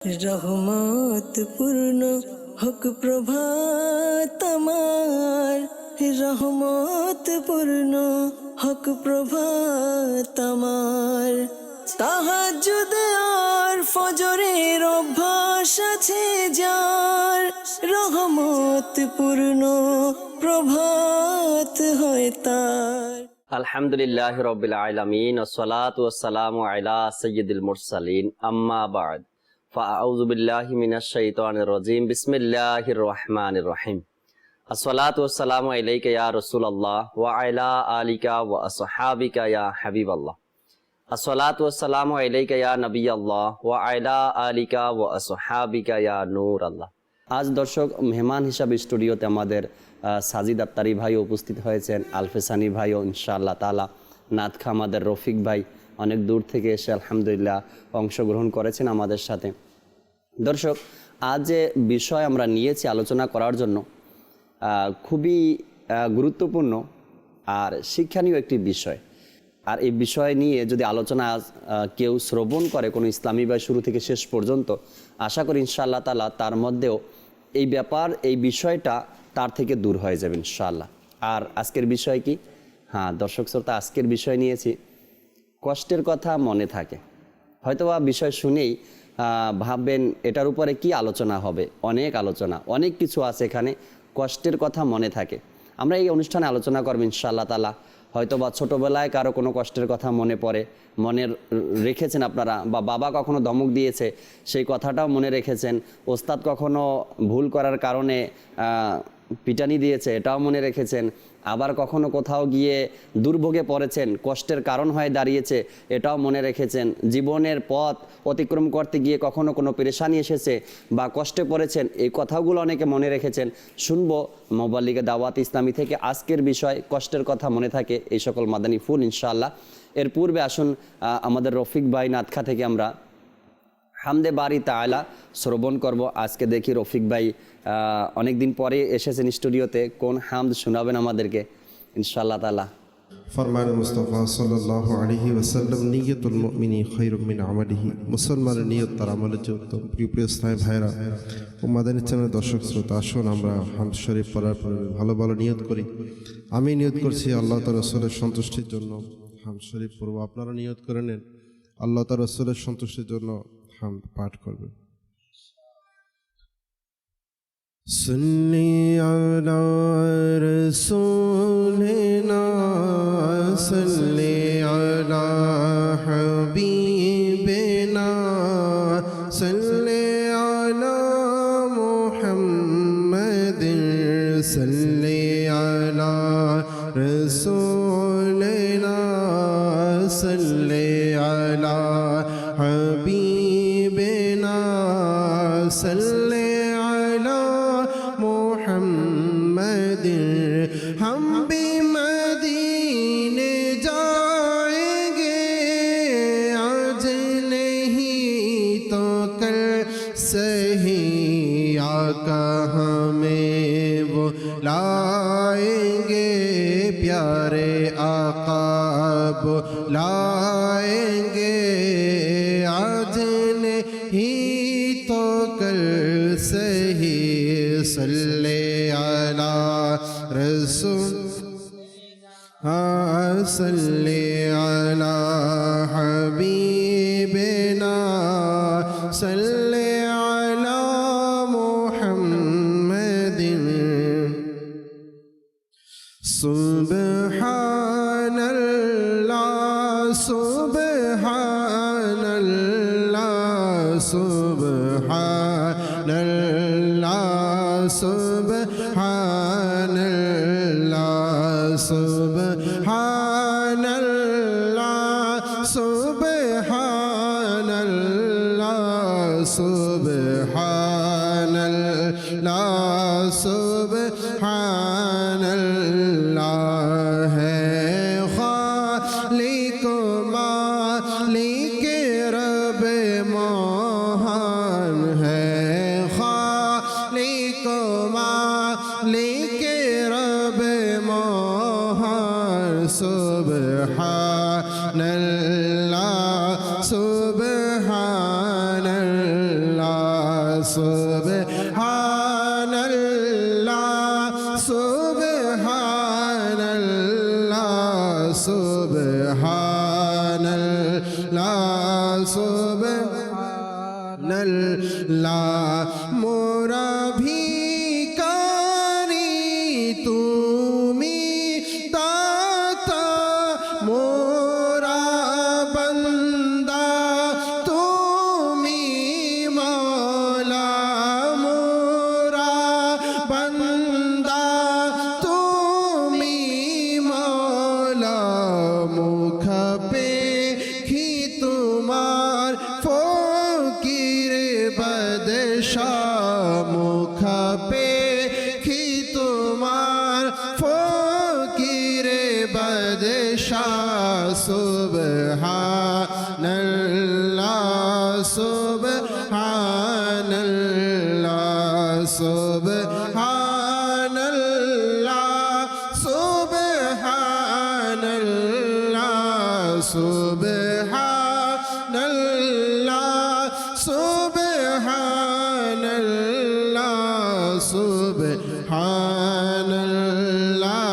রহমত পূর্ণ হক প্রভাত আমার, রহমত পূর্ণ হক প্রভাত আমার। তাহাজ্জুদ আর ফজরের অভ্যাস আছে যার, রহমত পূর্ণ প্রভাত হয় তার। আলহামদুলিল্লাহ রাব্বিল আলামিন ওয়াসসালাতু ওয়াসসালামু আলা সাইয়্যিদিল মুরসালিন আম্মা বা'দ ফাআউযু বিল্লাহি মিনাশ শাইতানির রাজীম বিসমিল্লাহির রহমানির রহিম। আসসালাতু ওয়াসসালামু আলাইকা ইয়া রাসূলুল্লাহ ওয়া আলা আলিকা ওয়া আসহাবিকা ইয়া হাবিবাল্লাহ। আসসালাতু ওয়াসসালামু আলাইকা ইয়া নবিয়াল্লাহ ওয়া আলা আলিকা ওয়া আসহাবিকা ইয়া নূরাল্লাহ। আজ দর্শক মেহমান হিসাবে স্টুডিওতে আমাদের সাজিদ আত্তারি ভাই উপস্থিত হয়েছেন, আলফেসানি ভাইও ইনশাআল্লাহ তাআলা, নাতখা আমাদের রফিক ভাই অনেক দূর থেকে এসে আলহামদুলিল্লাহ অংশগ্রহণ করেছেন আমাদের সাথে। দর্শক, আজ যে বিষয় আমরা নিয়েছি আলোচনা করার জন্য খুবই গুরুত্বপূর্ণ আর শিক্ষণীয় একটি বিষয়। আর এই বিষয় নিয়ে যদি আলোচনা কেউ শ্রবণ করে কোনো ইসলামী ভাই শুরু থেকে শেষ পর্যন্ত, আশা করি ইনশাআল্লাহ তাআলা তার মধ্যেও এই ব্যাপার এই বিষয়টা তার থেকে দূর হয়ে যাবে ইনশাআল্লাহ। আর আজকের বিষয় কি? হ্যাঁ দর্শক শ্রোতা, আজকের বিষয় নিয়েছি কষ্টের কথা মনে থাকে। হয়তোবা বিষয় শুনেই ভাববেন এটার উপরে কি আলোচনা হবে। অনেক আলোচনা, অনেক কিছু আছে এখানে। কষ্টের কথা মনে থাকে, আমরা এই অনুষ্ঠানে আলোচনা করব ইনশাআল্লাহ তাআলা। হয়তোবা ছোটোবেলায় কারো কোনো কষ্টের কথা মনে পড়ে, মনে রেখেছেন আপনারা, বা বাবা কখনো ধমক দিয়েছে সেই কথাটাও মনে রেখেছেন, ওস্তাদ কখনো ভুল করার কারণে পিটানি দিয়েছে এটাও মনে রেখেছেন, আবার কখনো কোথাও গিয়ে দুর্ভোগে পড়েছেন, কষ্টের কারণ হয়ে দাঁড়িয়েছে এটাও মনে রেখেছেন। জীবনের পথ অতিক্রম করতে গিয়ে কখনো কোনো পেরেশানি এসেছে বা কষ্টে পড়েছেন, এই কথাগুলো অনেকে মনে রেখেছেন। শুনবো মোবাল্লিগে দাওয়াত ইসলামী থেকে আজকের বিষয় কষ্টের কথা মনে থাকে, এই সকল মাদানী ফুল ইনশাআল্লাহ। এর পূর্বে আসুন আমাদের রফিক ভাই নাতখা থেকে আমরা হামদে বারি তাআলা শ্রবণ করব। আজকে দেখি রফিক ভাই অনেক দিন পরে এসেছেন স্টুডিওতে, কোন হামদ শোনাবেন আমাদেরকে ইনশাআল্লাহ তাআলা। ফরমান মুস্তাফা সাল্লাল্লাহু আলাইহি ওয়াসাল্লাম, নিয়তুল মুমিনি খায়রুম মিন আমালিহি। মুসলমানের নিয়ত তার আমলের চেয়ে উত্তম। প্রিয় ইসলামী ভাইরা ও মাদানী চ্যানেলের দর্শক শ্রোতা, আসুন আমরা হামদ শরীফ পড়ার পরে ভালো ভালো নিয়ত করি। আমি নিয়ত করছি আল্লাহ তাআলা রাসূলের সন্তুষ্টির জন্য হামদ শরীফ পড়ব। আপনারা নিয়ত করে নেন আল্লাহ তাআলা রাসূলের সন্তুষ্টির জন্য হামদ পাঠ করবেন। صلی علی رسولنا صلی علی حبیبنا صلی علی محمد صلی علی رسولنا صلی علی حبیبنا صلی محمد। ہم بھی مدینے جائیں گے آج نہیں تو کل صحیح، آقا ہمیں وہ لائیں گے، پیارے آقا بلائیں گے، آج نہیں تو کل صحیح، صلی علی رسول صلی علی حبیبنا صلی علی محمد۔ سبحان اللہ سبحان اللہ سبحان اللہ سبحان اللہ سبحان اللہ سبحان اللہ سبحان اللہ سبحان اللہ ہے خالق مالک رب مہان ہے، خالق مالک رب مہان، سبحان اللہ سبحان اللہ মোরা ভিখারি তুমি দাতা মোরা বান্দা তুমি মওলা মোরা বান্দা তুমি মওলা মুখ পেখি তোমার ফকির বাদশাহ মুখ পেখি তোমার ফকির বাদশাহ সুবহানাল্লাহ সুবহানাল্লাহ সুবহানাল্লাহ সুবহানাল্লাহ সুবহানাল্লাহ সুবহানাল্লাহ সুবহানাল্লাহ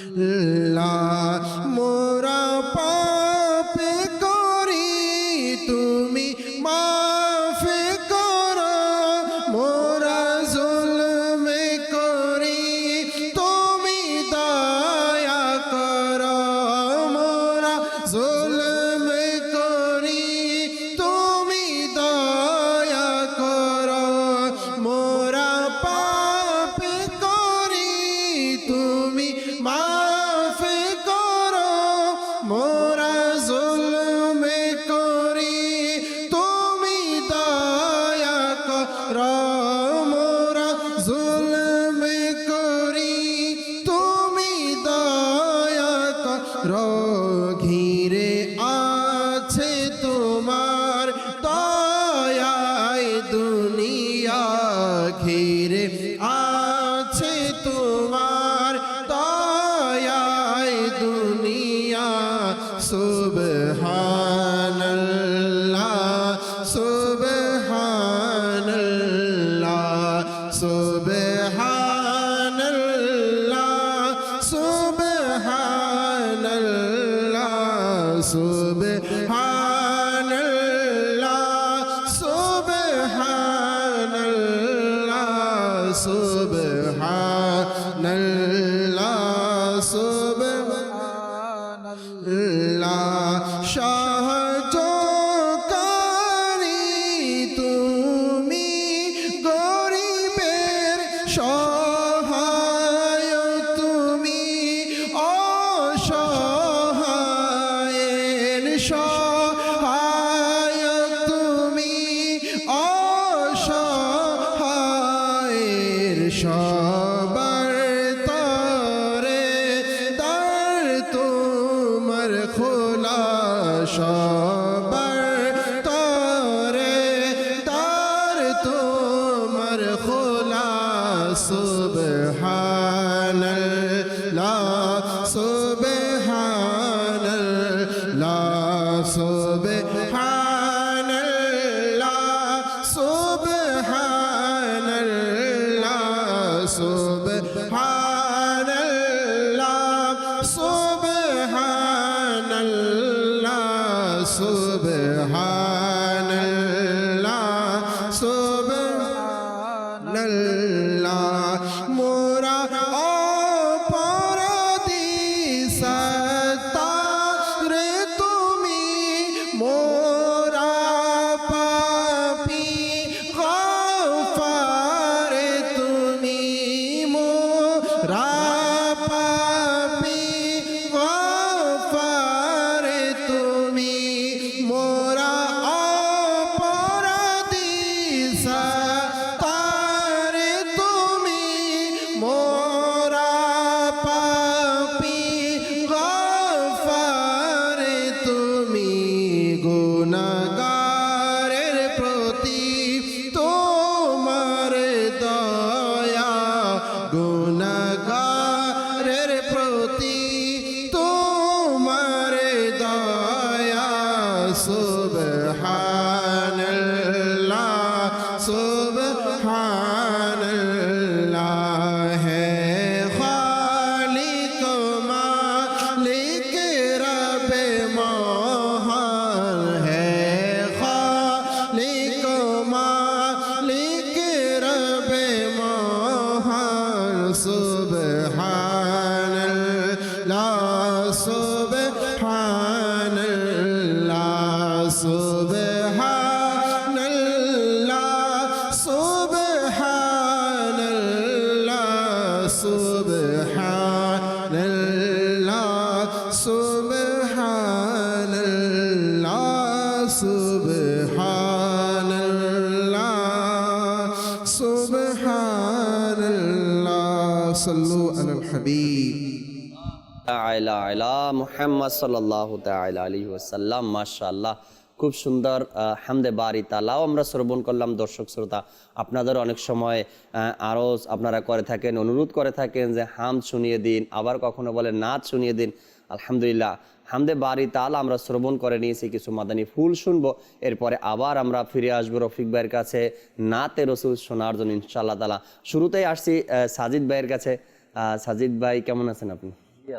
সুবহানাল্লাহ মোরা পাপ করি তুমি মাফ করো মোরা জুলম করি তুমি দয়া করো মোরা জুলম করি তুমি দয়া করো মোরা পাপ করি তুমি মাফ করো মোরা জুলম করি তুমি দয়া করো মোরা জুলম করি তুমি দয়া করো ঘিরে আছে তোমার দয়ায় দুনিয়া ঘিরে আছে তোমার দয়ায় দুনিয়া সুবহানাল্লাহ সুবহানাল্লাহ সুবহানাল্লাহ সুবহানাল্লাহ সুবহানাল্লাহ সুবহানাল্লাহ সুবহানাল্লাহ সুবহানাল্লাহ সাহায্যকারী তুমি গরিবের সহায় তুমি অসহায়ের সহায় তুমি অসহায়ের সুবহানাল্লাহ সুবহানাল্লাহ সুবহানাল্লাহ সুবহানাল্লাহ সুবহানাল্লাহ সুবহানাল্লাহ সাল্লু আলাল হাবিব আলা আলা মুহাম্মদ সাল্লাল্লাহু তাআলা আলাইহি ওয়াসাল্লাম। মাশাআল্লাহ, খুব সুন্দর হামদে বারি তালাও আমরা শ্রবণ করলাম। দর্শক শ্রোতা, আপনাদের অনেক সময় আরজ আপনারা করে থাকেন, অনুরোধ করে থাকেন যে হামদ শুনিয়ে দিন, আবার কখনো বলে নাচ শুনিয়ে দিন। আলহামদুলিল্লাহ, হামদে বারি তাল আমরা শ্রবণ করে নিয়েছি, কিছু মাদানী ফুল শুনবো, এরপরে আবার আমরা ফিরে আসবো রফিক ভাইয়ের কাছে নাতে রসুল শোনার জন্য ইনশাআল্লাহ তাআলা। শুরুতেই আসছি সাজিদ ভাইয়ের কাছে। সাজিদ ভাই, কেমন আছেন আপনি?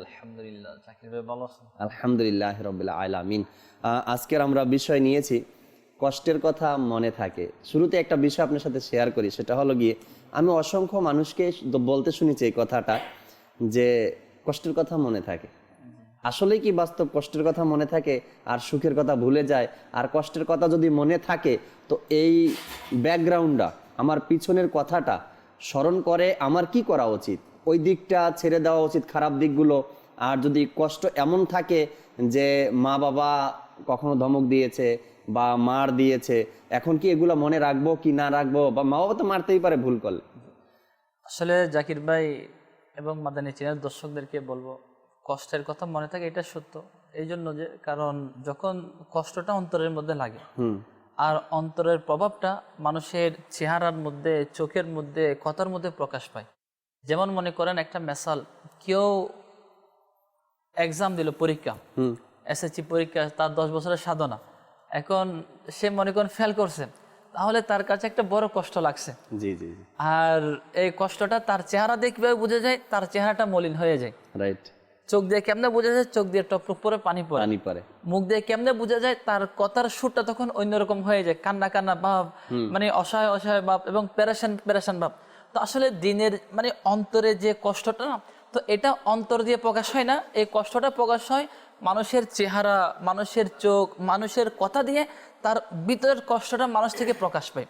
আলহামদুলিল্লাহ, জাকির ভাই ভালো আছেন? আলহামদুলিল্লাহ রাব্বিল আলামিন। আজকের আমরা বিষয় নিয়েছি কষ্টের কথা মনে থাকে। শুরুতে একটা বিষয় আপনার সাথে শেয়ার করি, সেটা হলো গিয়ে আমি অসংখ্য মানুষকে বলতে শুনেছি এই কথাটা, যে কষ্টের কথা মনে থাকে। আসলেই কি বাস্তব কষ্টের কথা মনে থাকে আর সুখের কথা ভুলে যায়? আর কষ্টের কথা যদি মনে থাকে তো এই ব্যাকগ্রাউন্ডটা, আমার পিছনের কথাটা স্মরণ করে আমার কি করা উচিত? ওই দিকটা ছেড়ে দেওয়া উচিত, খারাপ দিকগুলো। আর যদি কষ্ট এমন থাকে যে মা বাবা কখনো ধমক দিয়েছে বা মার দিয়েছে, এখন কি এগুলো মনে রাখবো কি না রাখবো? বা মা বাবা তো মারতেই পারে ভুল করলে। আসলে জাকির ভাই এবং মাদানী চ্যানেল দর্শকদেরকে বলবো, কষ্টের কথা মনে থাকে এটা সত্য। এই জন্য যে কারণ যখন কষ্টটা অন্তরের মধ্যে লাগে আর অন্তরের প্রভাবটা মানুষের চেহারার মধ্যে, চোখের মধ্যে, কথার মধ্যে প্রকাশ পায়। যেমন মনে করেন একটা মেসাল, কেউ এক্সাম দিল, পরীক্ষা, এসএসসি পরীক্ষা, তার 10 বছরের সাধনা, এখন সে মনে করেন ফেল করছে, তাহলে তার কাছে একটা বড় কষ্ট লাগছে। জি জি। আর এই কষ্টটা তার চেহারা দেখবে বোঝা যায়, তার চেহারাটা মলিন হয়ে যায়। রাইট। চোখ দিয়ে কেমনে বোঝা যায়? চোখ দিয়ে টপ টপ করে পানি পড়ে। মুখ দিয়ে কেমনে বোঝা যায়? তার কথার সুরটা তখন অন্যরকম হয়ে যায়, কান্না কান্না ভাব, মানে অসহায় অসহায় ভাব এবং পেরেশান ভাব। তো আসলে দিনের মানে অন্তরে যে কষ্টটা না, তো এটা অন্তর দিয়ে প্রকাশ হয় না, এই কষ্টটা প্রকাশ হয় মানুষের চেহারা, মানুষের চোখ, মানুষের কথা দিয়ে তার ভিতরের কষ্টটা মানুষ থেকে প্রকাশ পায়।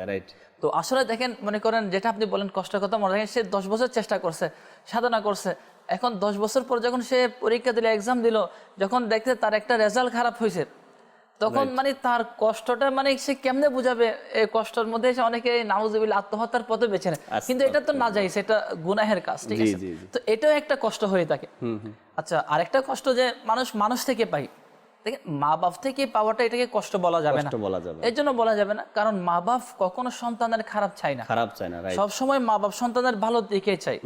রাইট। তো আসলে দেখেন, মনে করেন যেটা আপনি বলেন কষ্টের কথা মনে রাখেন, সে 10 বছর চেষ্টা করছে, সাধনা করছে, এখন 10 বছর পর যখন সে পরীক্ষা দিল, এক্সাম দিল, যখন দেখতে তার একটা রেজাল্ট খারাপ হয়েছে, তখন মানে তার কষ্টটা মানে সে কেমনে বুঝাবে? এই কষ্টের মধ্যে এসে অনেকে নাউজুবিল্লাহ আত্মহত্যার পথে বেছে নেয়, কিন্তু এটা তো না যায়, সেটা গুনাহের কাজ, ঠিক আছে? তো এটাও একটা কষ্ট হয়ে থাকে। আচ্ছা, আরেকটা কষ্ট যে মানুষ থেকে পাই, দেখেন মা বাপ থেকে পাওয়াটা, এটাকে কষ্ট বলা যাবে না, এর জন্য বলা যাবে না, কারণ মা বাপ কখনো সন্তানের খারাপ চায় না। সব সময় মা বাপ সন্তানের ভালো দিকে চাই।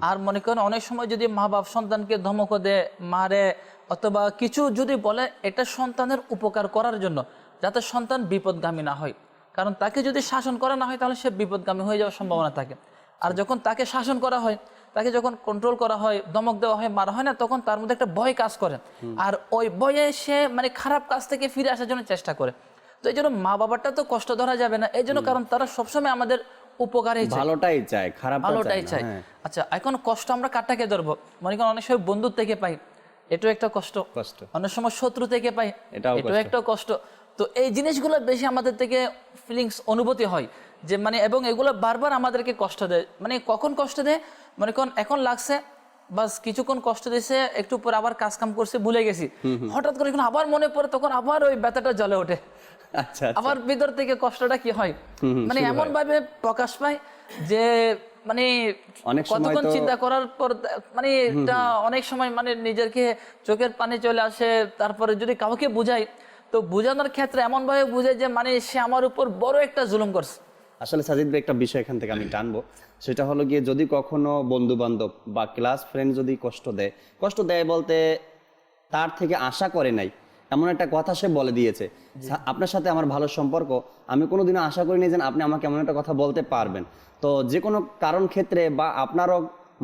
আর মনে করেন অনেক সময় যদি মা বাপ সন্তানকে ধমক দেয়, মারে, অথবা কিছু যদি বলে, এটা সন্তানের উপকার করার জন্য, যাতে সন্তান বিপদগামী না হয়। কারণ তাকে যদি শাসন করা না হয় তাহলে সে বিপদগামী হয়ে যাওয়ার সম্ভাবনা থাকে। আর যখন তাকে শাসন করা হয়, তাকে যখন কন্ট্রোল করা হয়, ধমক দেওয়া হয়, মারা হয় না, তখন তার মধ্যে একটা ভয় কাজ করে, আর ওই ভয়ে সে মানে খারাপ কাজ থেকে ফিরে আসার জন্য চেষ্টা করে। তো এই জন্য মা বাবারটা তো কষ্ট ধরা যাবে না, এই জন্য কারণ তারা সবসময় আমাদের উপকারই চায়, ভালোটাই চায়। আচ্ছা, এখন কষ্ট আমরা কারটাকে ধরবো? মনে করেন অনেক সময় বন্ধুর থেকে পাই, এটাও একটা কষ্ট। অনেক সময় শত্রু থেকে পাই, এটাও একটা কষ্ট। তো এই জিনিসগুলো বেশি আমাদের থেকে ফিলিংস, অনুভূতি হয় যে মানে, এবং এগুলো বারবার আমাদেরকে কষ্ট দেয়। মানে কখন কষ্ট দেয়? মনে করেন এখন লাগছে, বাস কিছুক্ষণ কষ্ট দিয়েছে, একটু পরে আবার কাজ কাম করছে, ভুলে গেছি, হঠাৎ করে আবার মনে পড়ে, তখন আবার ওই ব্যথাটা জ্বলে ওঠে। আচ্ছা, আবার ভিতর থেকে কষ্টটা কি হয়, মানে এমন ভাবে প্রকাশ পায় যে মানে কতক্ষণ চিন্তা করার পর মানে এটা অনেক সময় মানে নিজেকে চোখের পানি চলে আসে। তারপরে যদি কাউকে বুঝাই, তো বোঝানোর ক্ষেত্রে এমন ভাবে বুঝাই যে মানে সে আমার উপর বড় একটা জুলুম করছে। আসলে সাজিদ ভাই, একটা বিষয় এখান থেকে আমি টানবো, সেটা হলো গিয়ে যদি কখনো বন্ধু বান্ধব বা ক্লাস ফ্রেন্ড যদি কষ্ট দেয় বলতে তার থেকে আশা করে নাই, এমন একটা কথা সে বলে দিয়েছে, আপনার সাথে আমার ভালো সম্পর্ক, আমি কোনোদিনও আশা করিনি যে আপনি আমাকে এমন একটা কথা বলতে পারবেন। তো যে কোনো কারণ ক্ষেত্রে বা আপনারও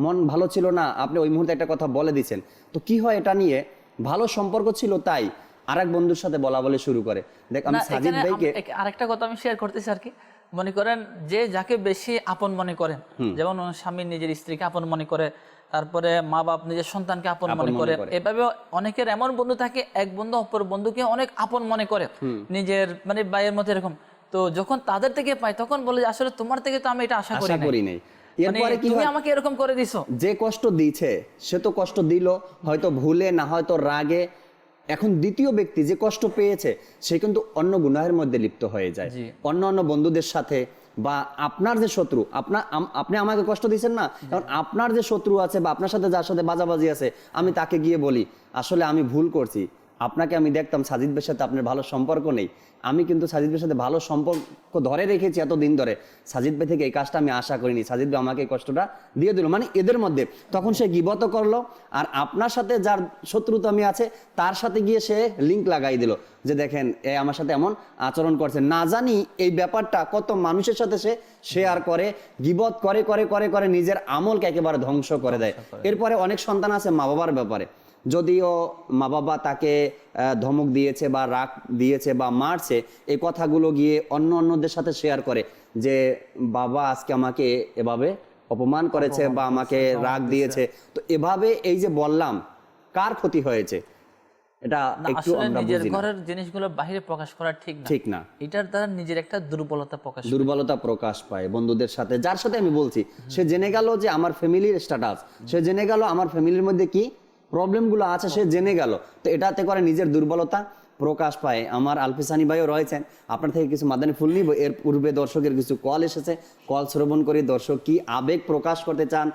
মন ভালো ছিল না, আপনি ওই মুহূর্তে একটা কথা বলে দিচ্ছেন, তো কি হয়, এটা নিয়ে ভালো সম্পর্ক ছিল তাই আরেক বন্ধুর সাথে বলা বলে শুরু করে। দেখ, আমি সাজিদ ভাইকে আরেকটা কথা আমি শেয়ার করতেছি আর কি। মনে করেন যে যাকে বেশি আপন মনে করেন, যেমন স্বামী নিজের স্ত্রীকে আপন মনে করে, তারপরে মা বাপ নিজের সন্তানকে আপন মনে করে। এভাবে অনেকের এমন বন্ধু থাকে, এক বন্ধু অপর বন্ধুকে অনেক আপন মনে করে, নিজের মানে ভাইয়ের মতো এরকম। তো যখন তাদের থেকে পাই তখন বলে যে আসলে তোমার থেকে তো আমি এটা আশা করি নাই, এরপরে কি তুমি হয়, আমাকে এরকম করে দিছো। যে কষ্ট দিয়েছে সে তো কষ্ট দিল হয়তো ভুলে, না হয়তো রাগে। এখন দ্বিতীয় ব্যক্তি যে কষ্ট পেয়েছে সে কিন্তু অন্য গুনাহের মধ্যে লিপ্ত হয়ে যায়, অন্য বন্ধুদের সাথে। বা আপনার যে শত্রু, আপনি আমাকে কষ্ট দিচ্ছেন না, কারণ আপনার যে শত্রু আছে বা আপনার সাথে যার সাথে বাজাবাজি আছে, আমি তাকে গিয়ে বলি আসলে আমি ভুল করছি, আপনাকে আমি দেখতাম সাজিদ ভাইয়ের সাথে আপনার ভালো সম্পর্ক নেই, আমি কিন্তু সাজিদ ভাইয়ের সাথে ভালো সম্পর্ক ধরে রেখেছি এতদিন ধরে, সাজিদ ভাই থেকে এই কাজটা আমি আশা করিনি, সাজিদ ভাই আমাকে এই কষ্টটা দিয়ে দিল। মানে এদের মধ্যে তখন সে গীবত করলো, আর আপনার সাথে যার শত্রুতা আমি আছে তার সাথে গিয়ে সে লিঙ্ক লাগাই দিল যে দেখেন এ আমার সাথে এমন আচরণ করছে। না জানি এই ব্যাপারটা কত মানুষের সাথে সে শেয়ার করে, গীবত করে করে করে করে নিজের আমলকে একেবারে ধ্বংস করে দেয়। এরপরে অনেক সন্তান আছে মা বাবার ব্যাপারে, যদিও মা বাবা তাকে ধমক দিয়েছে বা রাগ দিয়েছে বা মারছে, এই কথাগুলো গিয়ে অন্যদের সাথে শেয়ার করে যে বাবা আজকে আমাকে এভাবে অপমান করেছে বা আমাকে রাগ দিয়েছে। তো এভাবে এই যে বললাম, কার ক্ষতি হয়েছে এটা একটু আমরা নিজের বুঝি না। ঘরের জিনিসগুলো বাইরে প্রকাশ করা ঠিক না। এটার দ্বারা নিজের একটা দুর্বলতা প্রকাশ পায় বন্ধুদের সাথে। যার সাথে আমি বলছি সে জেনে গেল যে আমার ফ্যামিলির স্ট্যাটাস, সে জেনে গেল আমার ফ্যামিলির মধ্যে কি প্রবলেমগুলো আছে, সে জেনে গেল। তো এটাতে করে নিজের দুর্বলতা প্রকাশ পায়। আমার আলফিসানি ভাইও রয়েছেন, আপনার থেকে কিছু মাদানী ফুল নিব। এর পূর্বে দর্শকের কিছু কল এসেছে, কল শ্রবণ করি। দর্শক কি আবেগ প্রকাশ করতে চান,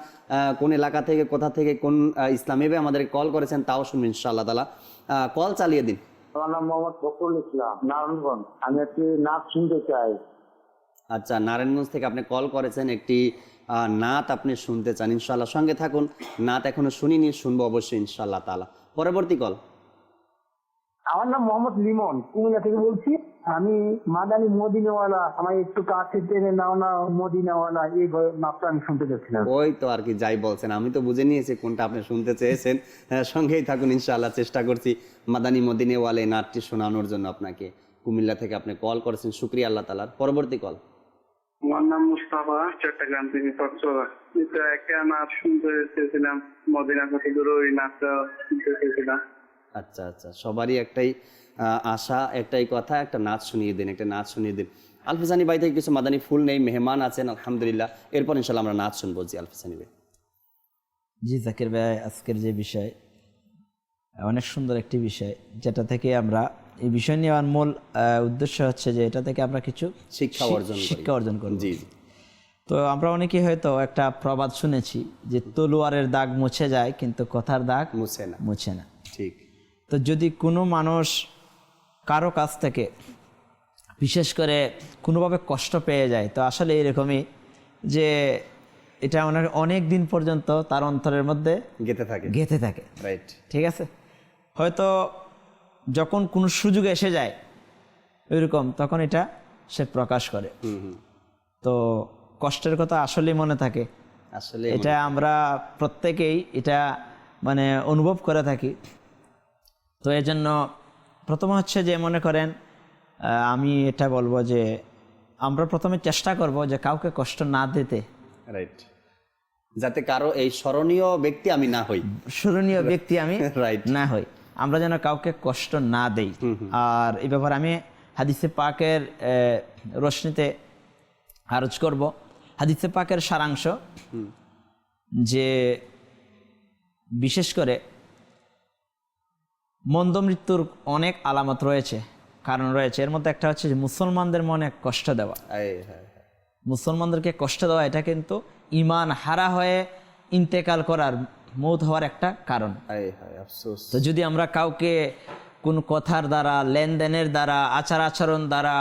কোন এলাকা থেকে, কোথা থেকে, কোন ইসলামী ভাই আমাদের কল করেছেন তাও শুনবেন ইনশাআল্লাহ তাআলা। কল চালিয়ে দিন। আমার নাম মোহাম্মদ ফখরুল ইসলাম, নারায়ণগঞ্জ। আমি একটি নাচ শুনতে চাই। আচ্ছা, নারায়ণগঞ্জ থেকে আপনি কল করেছেন, একটি নাত আপনি শুনতে চান। ইনশাআল্লাহ সঙ্গে থাকুন। নাত এখনো শুনিনি, শুনবো অবশ্যই ইনশাআল্লাহ তাআলা। পরবর্তী কল। আমার নাম মোহাম্মদ লিমন, কুমিল্লা থেকে বলছি। আমি মাদানী মদিনাওয়ালা, আমার একটু কাছে টেনে নাও না মদিনাওয়ালা, এই নাচটা আমি শুনতে চাচ্ছিলাম। ওই তো আর কি যাই বলছেন, আমি তো বুঝে নিয়েছি কোনটা আপনি শুনতে চেয়েছেন। সঙ্গেই থাকুন ইনশাআল্লাহ, চেষ্টা করছি মাদানী মদিনাওয়ালা নাটটি শোনানোর জন্য আপনাকে। কুমিল্লা থেকে আপনি কল করেছেন, শুকরিয়া আল্লাহ তাআলার। পরবর্তী কল। আমার নাম মুস্তাফা, চট্টগ্রাম থেকে কক্সবাজার। এটা একটা নাচ শুনতে চেয়েছিলাম, মদিনা কতদূর, ওই নাচটা শুনতে চেয়েছিলাম। আচ্ছা আচ্ছা, সবারই একটাই আশা, একটাই কথা, একটা নাচ শুনিয়ে দিন, একটা নাচ শুনিয়ে দিন। আলফিসানি ভাই থেকে কিছু মাদানী ফুল নেই, মেহমান আছেন আলহামদুলিল্লাহ। এরপর ইনশাআল্লাহ আমরা নাচ শুনবো। জি আলফিসানি ভাই। জি জাকির ভাই, আজকের যে বিষয় অনেক সুন্দর একটি বিষয়, যেটা থেকে আমরা এই বিষয় নিয়ে আমার মূল উদ্দেশ্য হচ্ছে যে এটা থেকে আমরা কিছু শিক্ষা অর্জন করব। জি। তো আমরা অনেকেই হয়তো একটা প্রবাদ শুনেছি যে তলোয়ারের দাগ মুছে যায় কিন্তু কথার দাগ মুছে না। ঠিক। তো যদি কোনো মানুষ কারো কাছ থেকে বিশেষ করে কোনোভাবে কষ্ট পেয়ে যায়, তো আসলে এরকমই যে এটা অনেক দিন পর্যন্ত তার অন্তরের মধ্যে গেঁথে থাকে। রাইট। ঠিক আছে, হয়তো যখন কোনো সুযোগ এসে যায় ওইরকম, তখন এটা সে প্রকাশ করে। তো কষ্টের কথা আসলেই মনে থাকে, আসলে এটা আমরা প্রত্যেকেই এটা মানে অনুভব করে থাকি। তো এই জন্য প্রথম হচ্ছে যে মনে করেন আমি এটা বলবো যে আমরা প্রথমে চেষ্টা করব যে কাউকে কষ্ট না দিতে। রাইট। যাতে কারো এই স্মরণীয় ব্যক্তি আমি না হই, না হই, আমরা যেন কাউকে কষ্ট না দেই। আর এই ব্যাপারে আমি হাদিসে পাকের রোশনীতে আরজ করব। হাদিসে পাকের সারাংশ যে বিশেষ করে মন্দ মৃত্যুর অনেক আলামত রয়েছে, কারণ রয়েছে। এর মধ্যে একটা হচ্ছে যে মুসলমানদের মনে কষ্ট দেওয়া। মুসলমানদেরকে কষ্ট দেওয়া এটা কিন্তু ঈমান হারা হয়ে ইন্তেকাল করার, মৌত হওয়ার একটা কারণ। তো যদি আমরা কাউকে কোন কথার দ্বারা, লেনদেনের দ্বারা, আচরণ দ্বারা,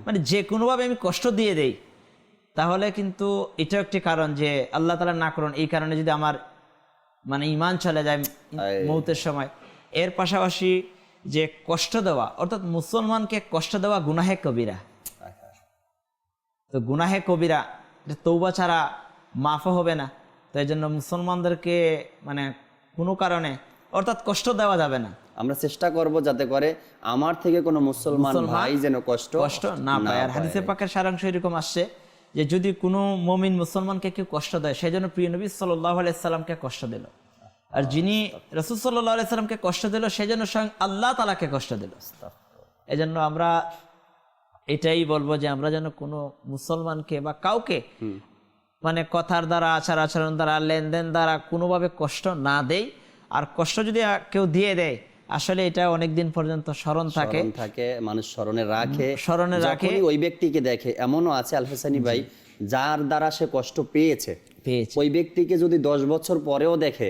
মানে যে কোনোভাবে আমি কষ্ট দিয়ে দেই, তাহলে কিন্তু এটা একটি কারণ যে আল্লাহ তাআলা না করুন এই কারণে যদি আমার মানে ঈমান চলে যায় মৌতের সময়। এর পাশাপাশি যে কষ্ট দেওয়া, অর্থাৎ মুসলমানকে কষ্ট দেওয়া গুনাহে কবিরা। তো গুনাহে কবিরা তওবা ছাড়া মাফও হবে না। তো এই জন্য মুসলমানদেরকে মানে কোনো কারণে অর্থাৎ কষ্ট দেওয়া যাবে না। আমরা চেষ্টা করব যাতে করে আমার থেকে কোনো মুসলমান ভাই যেন কষ্ট না পায়। আর হাদিসে পাকের সারাংশ এরকম আসছে যে যদি কোনো মমিন মুসলমানকে কেউ কষ্ট দেয় সেই জন্য প্রিয় নবী সাল্লাল্লাহু আলাইহি সাল্লামকে কষ্ট দিল, আর যিনি রাসূল সাল্লাল্লাহু আলাইহি সাল্লামকে কষ্ট দিল সেই জন্য স্বয়ং আল্লাহ তাআলাকে কষ্ট দিল। এজন্য আমরা এটাই বলবো যে আমরা যেন কোনো মুসলমানকে বা কাউকে মানে কথার দ্বারা, আচার আচরণ দ্বারা, লেনদেন দ্বারা কোনোভাবে কষ্ট না দেই। আর কষ্ট যদি কেউ দিয়ে দেয় আসলে এটা অনেকদিন পর্যন্ত স্মরণ থাকে, মানুষ স্মরণে রাখে, যখনই ওই ব্যক্তিকে দেখে। এমনও আছে আল হোসেনি ভাই, যার দ্বারা সে কষ্ট পেয়েছে ওই ব্যক্তিকে যদি 10 বছর পরেও দেখে,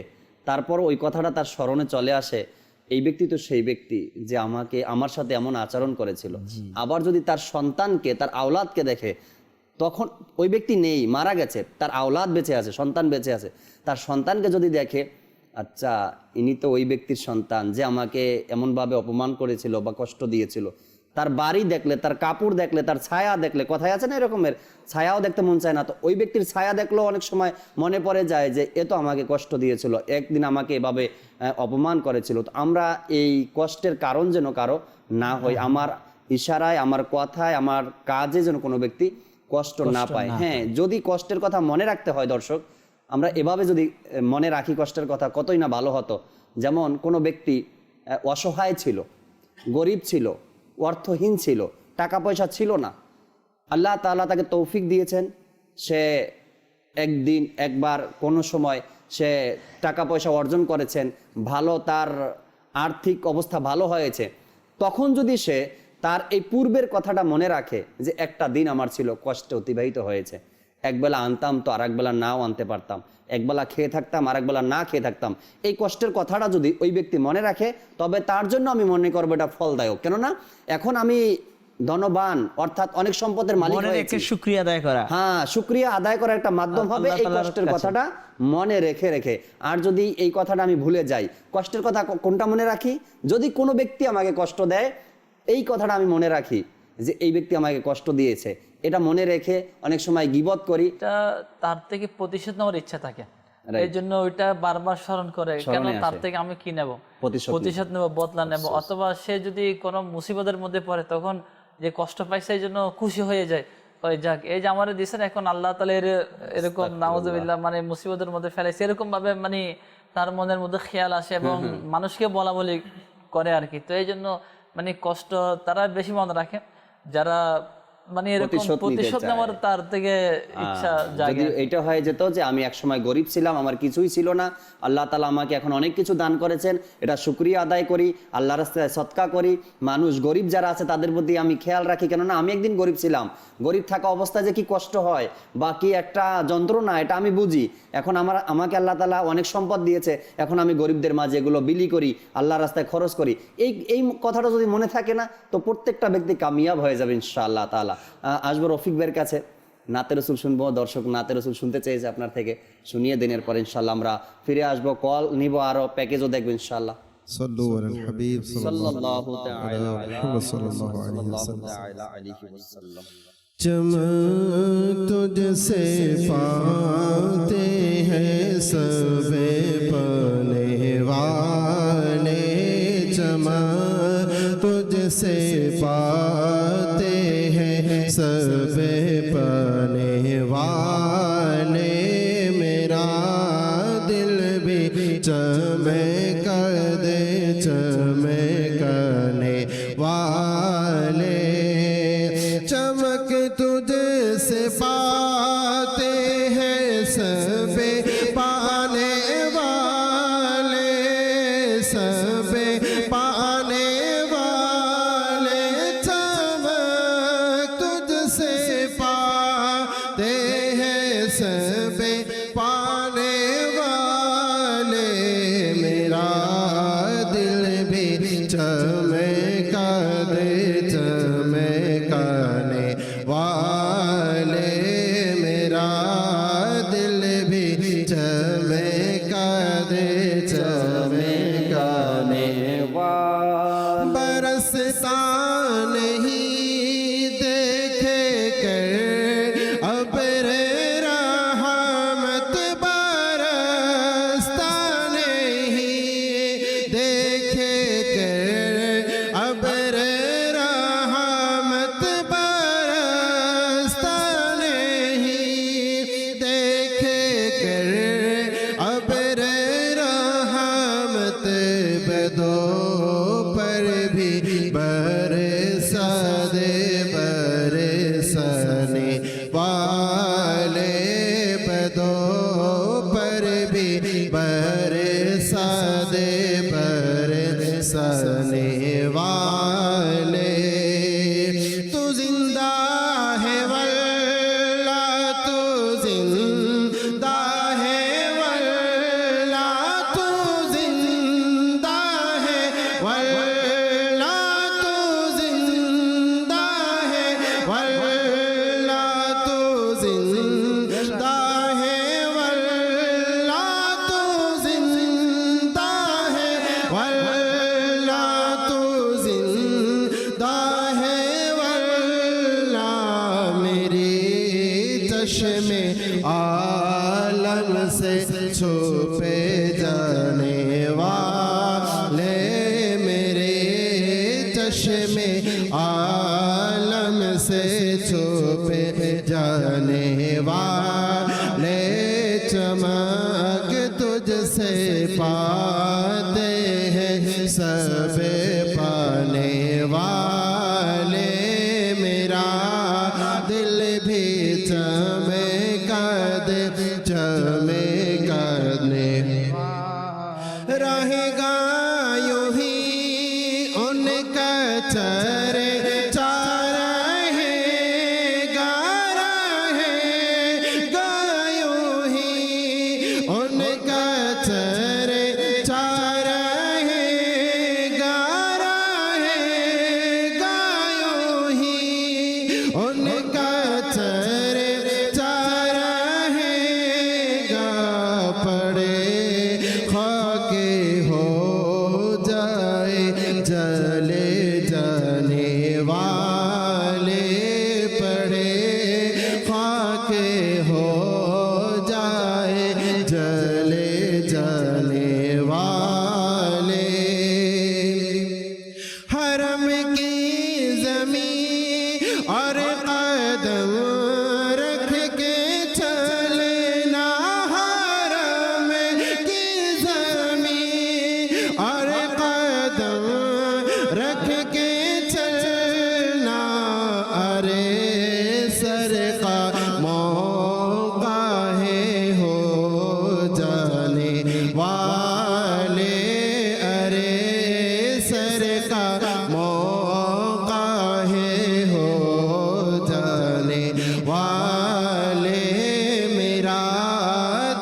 তারপর ওই কথাটা তার স্মরণে চলে আসে, এই ব্যক্তি তো সেই ব্যক্তি যে আমার সাথে এমন আচরণ করেছিল। আবার যদি তার সন্তানকে, তার আওলাদকে দেখে, তখন ওই ব্যক্তি নেই, মারা গেছে, তার আওলাদ বেঁচে আছে, সন্তান বেঁচে আছে, তার সন্তানকে যদি দেখে, আচ্ছা ইনি তো ওই ব্যক্তির সন্তান যে আমাকে এমনভাবে অপমান করেছিল বা কষ্ট দিয়েছিল। তার বাড়ি দেখলে, তার কাপড় দেখলে, তার ছায়া দেখলে, কথায় আছে না এরকমের, ছায়াও দেখতে মন চায় না, তো ওই ব্যক্তির ছায়া দেখলেও অনেক সময় মনে পড়ে যায় যে এ তো আমাকে কষ্ট দিয়েছিল, একদিন আমাকে এভাবে অপমান করেছিল। তো আমরা এই কষ্টের কারণ যেন কারো না হয়, আমার ইশারায়, আমার কথায়, আমার কাজে যেন কোনো ব্যক্তি কষ্ট না পায়। হ্যাঁ, যদি কষ্টের কথা মনে রাখতে হয় দর্শক, আমরা এভাবে যদি মনে রাখি কষ্টের কথা, কতই না ভালো হতো। যেমন কোনো ব্যক্তি অসহায় ছিল, গরিব ছিল, অর্থহীন ছিল, টাকা পয়সা ছিল না, আল্লাহ তাআলা তাকে তৌফিক দিয়েছেন, সে একবার কোনো সময় সে টাকা পয়সা অর্জন করেছেন, ভালো, তার আর্থিক অবস্থা ভালো হয়েছে, তখন যদি সে তার এই পূর্বের কথাটা মনে রাখে যে একটা দিন আমার ছিল কষ্টে অতিবাহিত হয়েছে, একবেলা আনতাম তো আর একবেলা নাও আনতে পারতাম, একবেলা খেয়ে থাকতাম আর একবেলা না খেয়ে থাকতাম, এই কষ্টের কথাটা যদি ওই ব্যক্তি মনে রাখে, তবে তার জন্য আমি মনে করবো এটা ফলদায়ক। কেননা এখন আমি ধনবান, অর্থাৎ অনেক সম্পদের মালিক হয়েছি, শুকরিয়া আদায় করা, হ্যাঁ, শুকরিয়া আদায় করার একটা মাধ্যম হবে এই কষ্টের কথাটা মনে রেখে। আর যদি এই কথাটা আমি ভুলে যাই, কষ্টের কথা কোনটা মনে রাখি, যদি কোনো ব্যক্তি আমাকে কষ্ট দেয়, এই কথাটা আমি মনে রাখি যে এই ব্যক্তি আমাকে কষ্ট দিয়েছে, এটা মনে রেখে অনেক সময় গীবত করি, তার থেকে প্রতিশোধ নেওয়ার ইচ্ছা থাকে, এই জন্য ওইটা বারবার স্মরণ করে, কেন তার থেকে আমি কি নেব, প্রতিশোধ নেব, বদলা নেব। অথবা সে যদি কোনো মুসিবতের মধ্যে পড়ে, তখন যে কষ্ট পাইছে এই জন্য খুশি হয়ে যায়, ওই যাক, এই যে আমারে দিয়েছেন, এখন আল্লাহ তাআলা এরকম নাউযুবিল্লাহ মানে মুসিবতের মধ্যে ফেলাইছে, এরকম ভাবে মানে তার মনের মধ্যে খেয়াল আসে এবং মানুষকে বলা বলি করে আর কি। তো এই জন্য মানে কষ্ট তারা বেশি মনে রাখে, যারা মানে এরকম প্রতিশোধ নেওয়ার তার থেকে ইচ্ছা জাগে। এটা হয়ে যেত যে আমি একসময় গরিব ছিলাম, আমার কিছুই ছিল না, আল্লাহ তাআলা আমাকে এখন অনেক কিছু দান করেছেন, এটা শুকরিয়া আদায় করি, আল্লাহর রাস্তায় সদকা করি, মানুষ গরিব যারা আছে তাদের প্রতি আমি খেয়াল রাখি, কেননা আমি একদিন গরিব ছিলাম, গরিব থাকা অবস্থায় যে কি কষ্ট হয় বা কি একটা যন্ত্রণা, এটা আমি বুঝি। এখন আমাকে আল্লাহ তাআলা অনেক সম্পদ দিয়েছে, এখন আমি গরিবদের মাঝে এগুলো বিলি করি, আল্লাহর রাস্তায় খরচ করি। এই কথাটা যদি মনে থাকে না, তো প্রত্যেকটা ব্যক্তি কামিয়াব হয়ে যাবে ইনশাআল্লাহ তাআলা। আসবো রফিক ভাইয়ের কাছে, নাতে রসুল শুনবো, দর্শক নাতে রসুল শুনতে চেয়েছে আপনার থেকে, শুনিয়ে দিনের পর ইনশাআল্লাহ আমরা ফিরে আসবো, কল নিব, আরো প্যাকেজও দেখবো ইনশাআল্লাহ। সাল্লু আলাল হাবিব সাল্লাল্লাহু তাআলা আলাইহি ওয়াসাল্লাম। चमक तुझसे पाते हैं सब पाने वाले, चमक तुझसे पाते हैं सब पाने वाले, मेरा दिल भी चमक दे चमकने वाले, चमक तुझसे पाते हैं सब पाने वाले, सब पाने वाले, चमक तुझसे पाते हैं सब पाने वाले, मेरा दिल भी चमका दे चमकाने वाले, मेरा दिल भी चमका दे चमकाने वाले, बरसता नहीं देखे कर अब्र रहा चश्मे आलम से छुपे जाने वाले मेरे चश्मे आलम से छुपे जाने वाले चमक तुझसे पाते हैं सब पाने वाले मेरा दिल भी चमका दे चमकने रहेगा यूं ही उनका चरे चारा है गारा है गायों ही उनका चरे चारा है गारा है गायों ही उनका चरे चारा है गा पड़े खाके हो जाए जले जाने वाले पड़े खाके हो जाए जले जाने वाले हरम की जमीन और कदम रख के चलना हरम की जमीन और कदम रख के चलना अरे सर का मौका है हो जाने वाले अरे सर का मौका है हो जाने वाले मेरा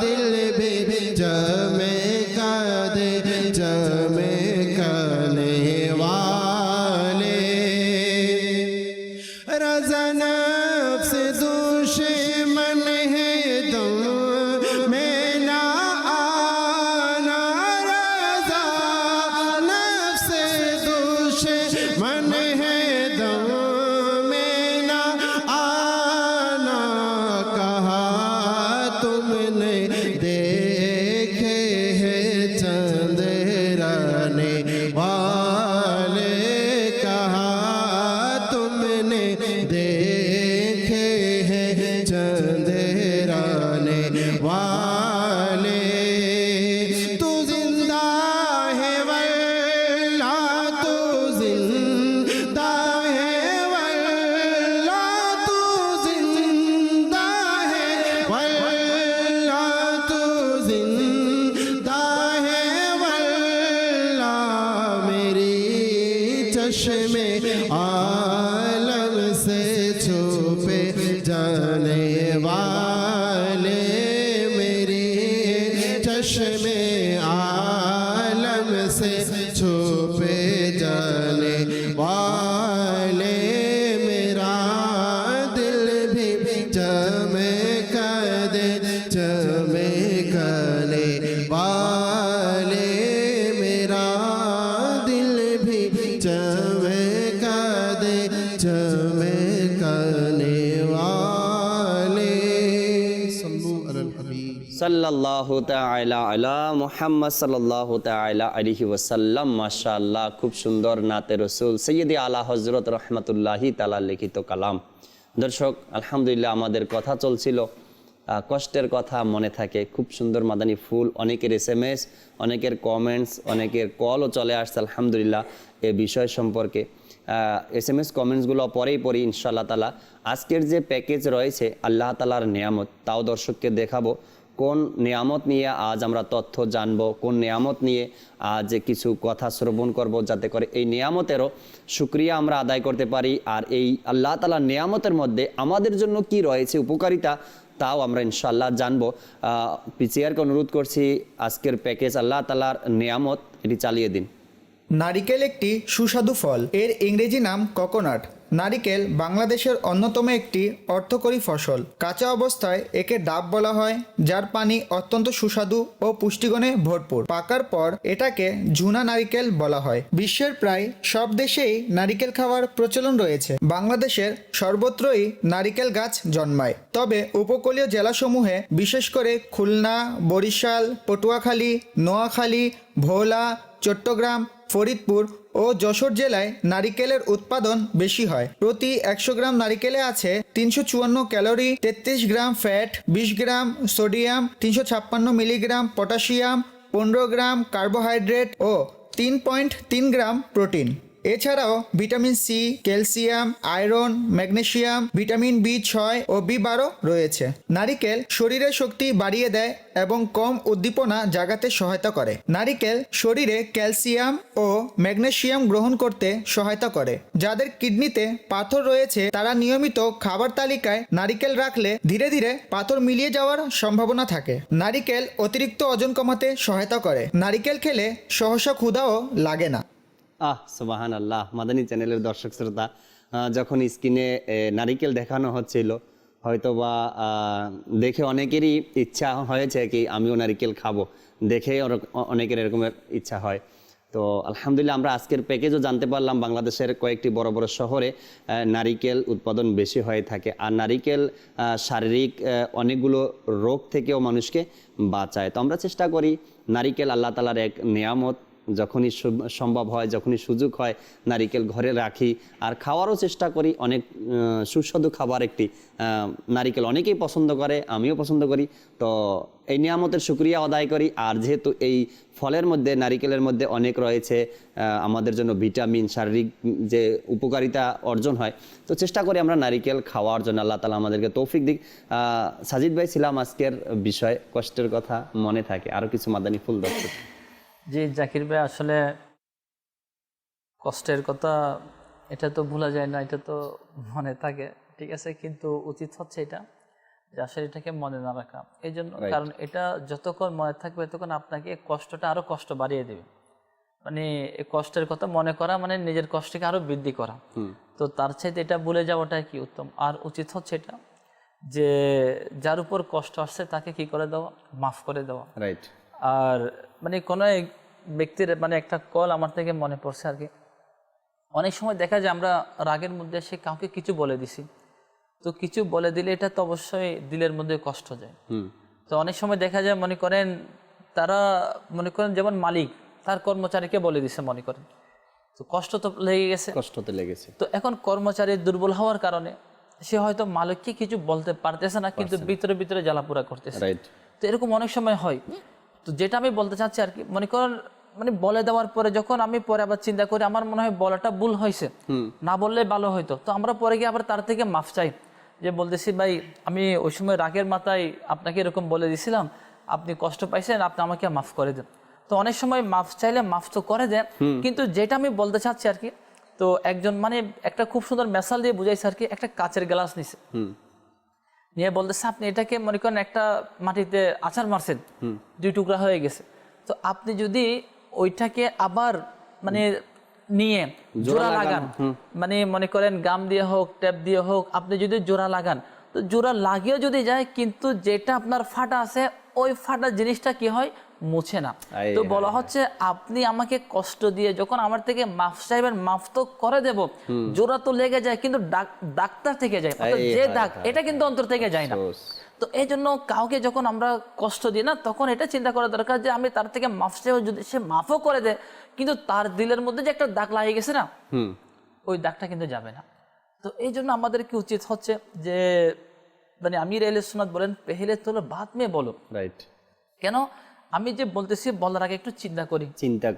दिल भी चमका दे चमकने वाले रज़ा नफ्स दुश्मन है तुम में ना आना रज़ा नफ्स दुश्मन है तुम में ना आना कहा तुमने देखे हैं चंद्राने वाले कहा तुमने देखे हैं चंद्राने वाले तू जिंदा है वल्ला तू जिंदा है वल्ला तू जिंदा है वल्ला तू जिंदा है वल्ला मेरी चश्मे आलम से छुपे जाने वाले मेरी चश्मे आलम से छुपे जाने वाले मेरा दिल भी चमका दे चमकने वाले मेरा दिल भी चमका दे चमकने वाले सल्लु अलल हबीब সাল্লাল্লাহু তাআলা আলা মুহাম্মদ সাল্লাল্লাহু তাআলা আলাইহি ওয়াসাল্লাম। মাশাআল্লাহ, খুব সুন্দর নাতে রসুল সৈয়দি আলা হযরত রহমাতুল্লাহি তাআলা লিখিত কালাম। দর্শক, আলহামদুলিল্লাহ আমাদের কথা চলছিল, কষ্টের কথা মনে থাকে। খুব সুন্দর মাদানী ফুল, অনেকের SMS, অনেকের কমেন্টস, অনেকের কলও চলে আসছে আলহামদুলিল্লাহ এ বিষয় সম্পর্কে। SMS কমেন্টসগুলো পরেই পড়ি ইনশাআল্লাহ তাআলা। আজকের যে প্যাকেজ রয়েছে আল্লাহ তাআলার নিয়ামত, তাও দর্শককে দেখাবো কোন নিয়ামত নিয়ে আজ আমরা তথ্য জানবো, কোন নিয়ামত নিয়ে আজ কিছু কথা শ্রবণ করব, যাতে করে এই নিয়ামতেরও শুকরিয়া আমরা আদায় করতে পারি। আর এই আল্লাহ তাআলার নিয়ামতের মধ্যে আমাদের জন্য কি রয়েছে উপকারিতা, তাও আমরা ইনশাআল্লাহ জানবো। পিসিআরকে অনুরোধ করছি আজকের প্যাকেজ আল্লাহ তাআলার নিয়ামত এটি চালিয়ে দিন। নারিকেল একটি সুস্বাদু ফল। এর ইংরেজি নাম কোকোনাট। নারিকেল বাংলাদেশের অন্যতম একটি অর্থকরী ফসল। কাঁচা অবস্থায় একে ডাব বলা হয়, যার পানি অত্যন্ত সুস্বাদু ও পুষ্টিগুণে ভরপুর। পাকার পর এটাকে ঝুনা নারিকেল বলা হয়। বিশ্বের প্রায় সব দেশেই নারিকেল খাওয়ার প্রচলন রয়েছে। বাংলাদেশের সর্বত্রই নারিকেল গাছ জন্মায়, তবে উপকূলীয় জেলাসমূহে বিশেষ করে খুলনা, বরিশাল, পটুয়াখালী, নোয়াখালী, ভোলা, চট্টগ্রাম, ফরিদপুর ও যশোর জেলায় নারিকেলের উৎপাদন বেশি হয়। প্রতি 100 গ্রাম নারিকেলে আছে 354 calorie, 33 gram fat, 20 gram sodium, 356 milligram potassium, 15 gram carbohydrate ও 3.3 গ্রাম প্রোটিন। এছাড়াও vitamin C, calcium, iron, magnesium, vitamin বি6 ও বি12 রয়েছে। নারিকেল শরীরের শক্তি বাড়িয়ে দেয় এবং কম উদ্দীপনা জাগাতে সহায়তা করে। নারিকেল শরীরে ক্যালসিয়াম ও ম্যাগনেসিয়াম গ্রহণ করতে সহায়তা করে। যাদের কিডনিতে পাথর রয়েছে তারা নিয়মিত খাবার তালিকায় নারিকেল রাখলে ধীরে ধীরে পাথর মিলিয়ে যাওয়ার সম্ভাবনা থাকে। নারিকেল অতিরিক্ত ওজন কমাতে সহায়তা করে। নারিকেল খেলে সহসা ক্ষুধাও লাগে না। সুবহান আল্লাহ। মাদানী চ্যানেলের দর্শক শ্রোতা, যখন স্ক্রিনে নারিকেল দেখানো হচ্ছিল, হয়তোবা দেখে অনেকেরই ইচ্ছা হয়েছে কি আমিও নারিকেল খাবো, দেখে অনেকের এরকমের ইচ্ছা হয়। তো আলহামদুলিল্লাহ আমরা আজকের প্যাকেজও জানতে পারলাম বাংলাদেশের কয়েকটি বড় বড় শহরে নারিকেল উৎপাদন বেশি হয়ে থাকে। আর নারিকেল শারীরিক অনেকগুলো রোগ থেকেও মানুষকে বাঁচায়। তো আমরা চেষ্টা করি নারিকেল আল্লাহ তাআলার এক নিয়ামত, যখনই সম্ভব হয়, যখনই সুযোগ হয় নারিকেল ঘরে রাখি আর খাওয়ারও চেষ্টা করি। অনেক সুস্বাদু খাবার একটি নারিকেল অনেকেই পছন্দ করে, আমিও পছন্দ করি। তো এই নিয়ামতের শুকরিয়া আদায় করি। আর যেহেতু এই ফলের মধ্যে, নারিকেলের মধ্যে অনেক রয়েছে আমাদের জন্য ভিটামিন, শারীরিক যে উপকারিতা অর্জন হয়, তো চেষ্টা করি আমরা নারিকেল খাওয়ার জন্য। আল্লাহ তাআলা আমাদেরকে তৌফিক দিক। সাজিদ ভাই ছিলাম আজকের বিষয়, কষ্টের কথা মনে থাকে, আরও কিছু মাদানী ফুল দর্শক। জি জাকির ভাই, আসলে কষ্টের কথা এটা তো ভোলা যায় না, এটা তো মনে থাকে, ঠিক আছে, কিন্তু উচিত হচ্ছে এটা যে আসলে এটাকে মনে না রাখা। এই জন্য, কারণ এটা যতক্ষণ মনে থাকবে ততক্ষণ আপনাকে কষ্টটা আরো কষ্ট বাড়িয়ে দেবে। মানে এই কষ্টের কথা মনে করা মানে নিজের কষ্টকে আরো বৃদ্ধি করা। তো তার চাইতে এটা ভুলে যাওয়াটাই কি উত্তম। আর উচিত হচ্ছে এটা যে যার উপর কষ্ট আসছে তাকে কি করে দেওয়া, মাফ করে দেওয়া। রাইট। আর মানে কোনো ব্যক্তির মানে একটা কল আমার থেকে মনে পড়ছে আর কি। অনেক সময় দেখা যায় আমরা রাগের মধ্যে সে কাউকে কিছু বলে দিছি, তো কিছু বলে দিলে এটা তো অবশ্যই দিলের মধ্যে কষ্ট যায়। তো অনেক সময় দেখা যায় মনে করেন তারা মনে করেন যেমন মালিক তার কর্মচারীকে বলে দিছে, মনে করেন, তো কষ্ট তো লেগে গেছে, কষ্ট তো লেগেছে। তো এখন কর্মচারীর দুর্বল হওয়ার কারণে সে হয়তো মালিককে কিছু বলতে পারতেছে না, কিন্তু ভিতরে ভিতরে জ্বালাপোড়া করতেছে। তো এরকম অনেক সময় হয়। তো যেটা আমি বলতে চাচ্ছি আর কি, মনে করেন মানে বলে দেওয়ার পরে যখন আমি পরে আবার চিন্তা করি আমার মনে হয় বলাটা ভুল হয়েছে, না বললে ভালো হইতো, তো আমরা পরে গিয়ে আবার তার থেকে মাফ চাই, যে বলতেছি ভাই আমি ওই সময় রাগের মাথায় আপনাকে এরকম বলে দিছিলাম, আপনি কষ্ট পাইছেন, আপনি আমাকে মাফ করে দেন। তো অনেক সময় মাফ চাইলে মাফ তো করে দেন, কিন্তু যেটা আমি বলতে চাচ্ছি আর কি, তো একজন মানে একটা খুব সুন্দর মেসাল দিয়ে বুঝাইছে আর কি। একটা কাচের গ্লাস নিছে, নিয়ে বলতেছে আপনি এটাকে মনে করেন একটা মাটিতে আছাড় মারছেন, 2 টুকরা হয়ে গেছে, তো আপনি যদি ওইটাকে আবার মানে নিয়ে জোড়া লাগান, মানে মনে করেন গাম দিয়ে হোক, টেপ দিয়ে হোক, আপনি যদি জোড়া লাগান, তো জোড়া লাগিয়েও যদি যায়, কিন্তু যেটা আপনার ফাটা আছে ওই ফাটা জিনিসটা কি হয়, মুছে না। তো বলা হচ্ছে আপনি আমাকে কষ্ট দিয়ে যখন আমার থেকে মাফ চাইবেন, মাফ তো করে দেব, জোড়া তো লেগে যায় কিন্তু ডাক্তার থেকে যায়, যে দাগ এটা কিন্তু অন্তর থেকে যায় না। তো এই জন্য কাউকে যখন আমরা কষ্ট দিই না, তখন এটা চিন্তা করা দরকার যে আমি তার থেকে মাফ চাইও, যদি সে মাফও করে দেয়, কিন্তু তার দিলের মধ্যে যে একটা দাগ লাগিয়ে গেছে না, ওই দাগটা কিন্তু যাবে না। তো এই জন্য আমাদের কি উচিত হচ্ছে যে মানে আমির আহলে সুন্নাত বলেন পেহলে তোলো বাদ মে বলো। রাইট। কেন আমি যে বলতেছি বলার আগে একটু চিন্তা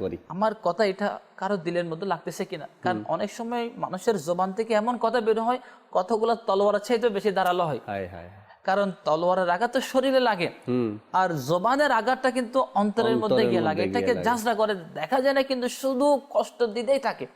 করি আমার কথা এটা কারো দিলের মধ্যে লাগতেছে কিনা। কারণ অনেক সময় মানুষের জবান থেকে এমন কথা বের হয়, কথাগুলো তলোয়ারের চাইতে বেশি ধারালো হয়। কারণ তলোয়ারের আঘাত তো শরীরে লাগে, আর জবানের আঘাতটা কিন্তু অন্তরের মধ্যে গিয়ে লাগে, এটাকে যাচরা করে দেখা যায় না, কিন্তু শুধু কষ্ট দিতেই থাকে।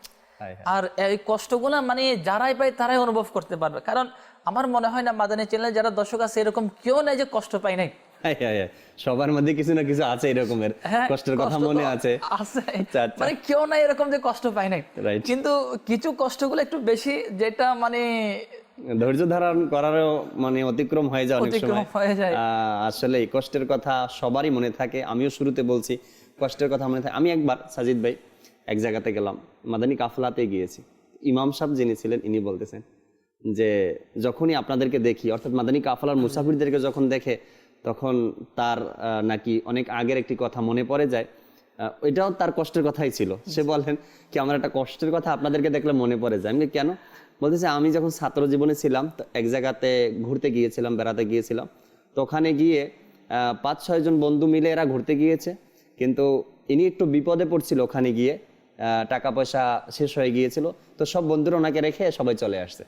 আর এই কষ্টগুলো মানে যারাই পায় তারাই অনুভব করতে পারবে। কারণ আমার মনে হয় না মাদানী চ্যানেলে যারা দর্শক আছে এরকম কেউ নাই যে কষ্ট পায় নাই। হ্যাঁ, হ্যাঁ, হ্যাঁ। সবার মধ্যে কিছু না কিছু আছে এরকমের হ্যাঁ, কষ্টের কথা কষ্ট তো মনে আছে। আছে। আচ্ছা, আচ্ছা। মানে কেউ না এরকম যে কষ্ট পায় নাই, Right. কিন্তু কিছু কষ্টগুলো একটু বেশি, যেটা মানে ধৈর্য ধারণ করারও মানে অতিক্রম হয়ে যায় অনেক অতিক্রম সময়। হয়ে যায়। আসলে এই কষ্টের কথা সবারই মনে থাকে, আমিও শুরুতে বলছি কষ্টের কথা মনে থাকে। আমি একবার সাজিদ ভাই এক জায়গাতে গেলাম, মাদানী কাফলাতে গিয়েছি। ইমাম সাহেব যিনি ছিলেন ইনি বলতেছেন যে যখনই আপনাদেরকে দেখি, অর্থাৎ মাদানী কাফলার মুসাফিরদেরকে যখন দেখে, তখন তার নাকি অনেক আগের একটি কথা মনে পড়ে যায়। ওইটাও তার কষ্টের কথাই ছিল। সে বলেন কি আমার একটা কষ্টের কথা আপনাদেরকে দেখলে মনে পড়ে যায়। আমি কেন? বলতেছে আমি যখন ছাত্র জীবনে ছিলাম তো এক জায়গাতে ঘুরতে গিয়েছিলাম, বেড়াতে গিয়েছিলাম। তো ওখানে গিয়ে 5-6 জন বন্ধু মিলে এরা ঘুরতে গিয়েছে, কিন্তু ইনি একটু বিপদে পড়ছিল ওখানে গিয়ে, টাকা পয়সা শেষ হয়ে গিয়েছিল। তো সব বন্ধুরা ওনাকে রেখে সবাই চলে আসছে।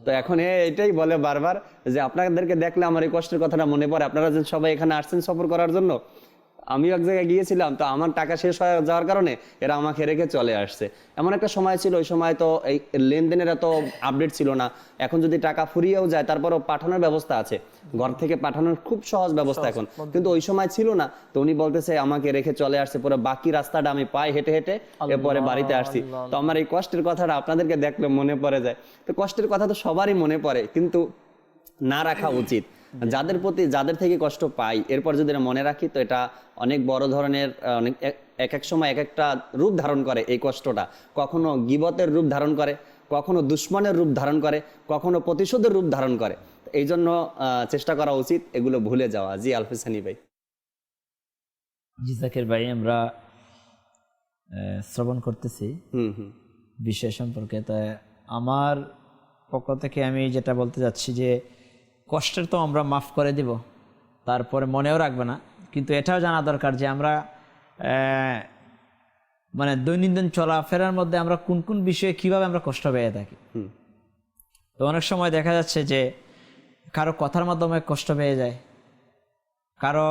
তো এখন এটাই বলে বারবার যে আপনাদেরকে দেখলে আমার এই কষ্টের কথাটা মনে পড়ে। আপনারা যে সবাই এখানে আসছেন সফর করার জন্য, আমিও এক জায়গায় গিয়েছিলাম, তো আমার টাকা শেষ হয়ে যাওয়ার কারণে এরা আমাকে রেখে চলে আসছে। এমন একটা সময় ছিল, ওই সময় তো এই লেনদেনের এত আপডেট ছিল না। এখন যদি টাকা ফুরিয়েও যায় তারপরও পাঠানোর ব্যবস্থা আছে, ঘর থেকে পাঠানোর খুব সহজ ব্যবস্থা এখন, কিন্তু ওই সময় ছিল না। তো উনি বলতেছে আমাকে রেখে চলে আসছে, পুরো বাকি রাস্তাটা আমি পায়ে হেঁটে হেঁটে এরপরে বাড়িতে আসছি। তো আমার এই কষ্টের কথাটা আপনাদেরকে দেখলে মনে পড়ে যায়। তো কষ্টের কথা তো সবারই মনে পড়ে, কিন্তু না রাখা উচিত। যাদের থেকে কষ্ট পাই, এরপর যদি এটা মনে রাখি তো এটা অনেক বড় ধরনের, অনেক এক এক সময় এক একটা রূপ ধারণ করে এই কষ্টটা। কখনো গীবতের রূপ ধারণ করে, কখনো দুশ্মনের রূপ ধারণ করে, কখনো প্রতিশোধের রূপ ধারণ করে। এই জন্য চেষ্টা করা উচিত এগুলো ভুলে যাওয়া। জি আলফিসানি ভাই। জি জাকির ভাই, আমরা শ্রবণ করতেছি বিষয় সম্পর্কে। তাই আমার পক্ষ থেকে আমি যেটা বলতে যাচ্ছি যে কষ্টের তো আমরা মাফ করে দিব, তারপরে মনেও রাখবে না, কিন্তু এটাও জানা দরকার যে আমরা মানে দৈনন্দিন চলাফেরার মধ্যে আমরা কোন কোন বিষয়ে কিভাবে আমরা কষ্ট পেয়ে থাকি। তো অনেক সময় দেখা যাচ্ছে যে কারো কথার মাধ্যমে কষ্ট পেয়ে যায়, কারো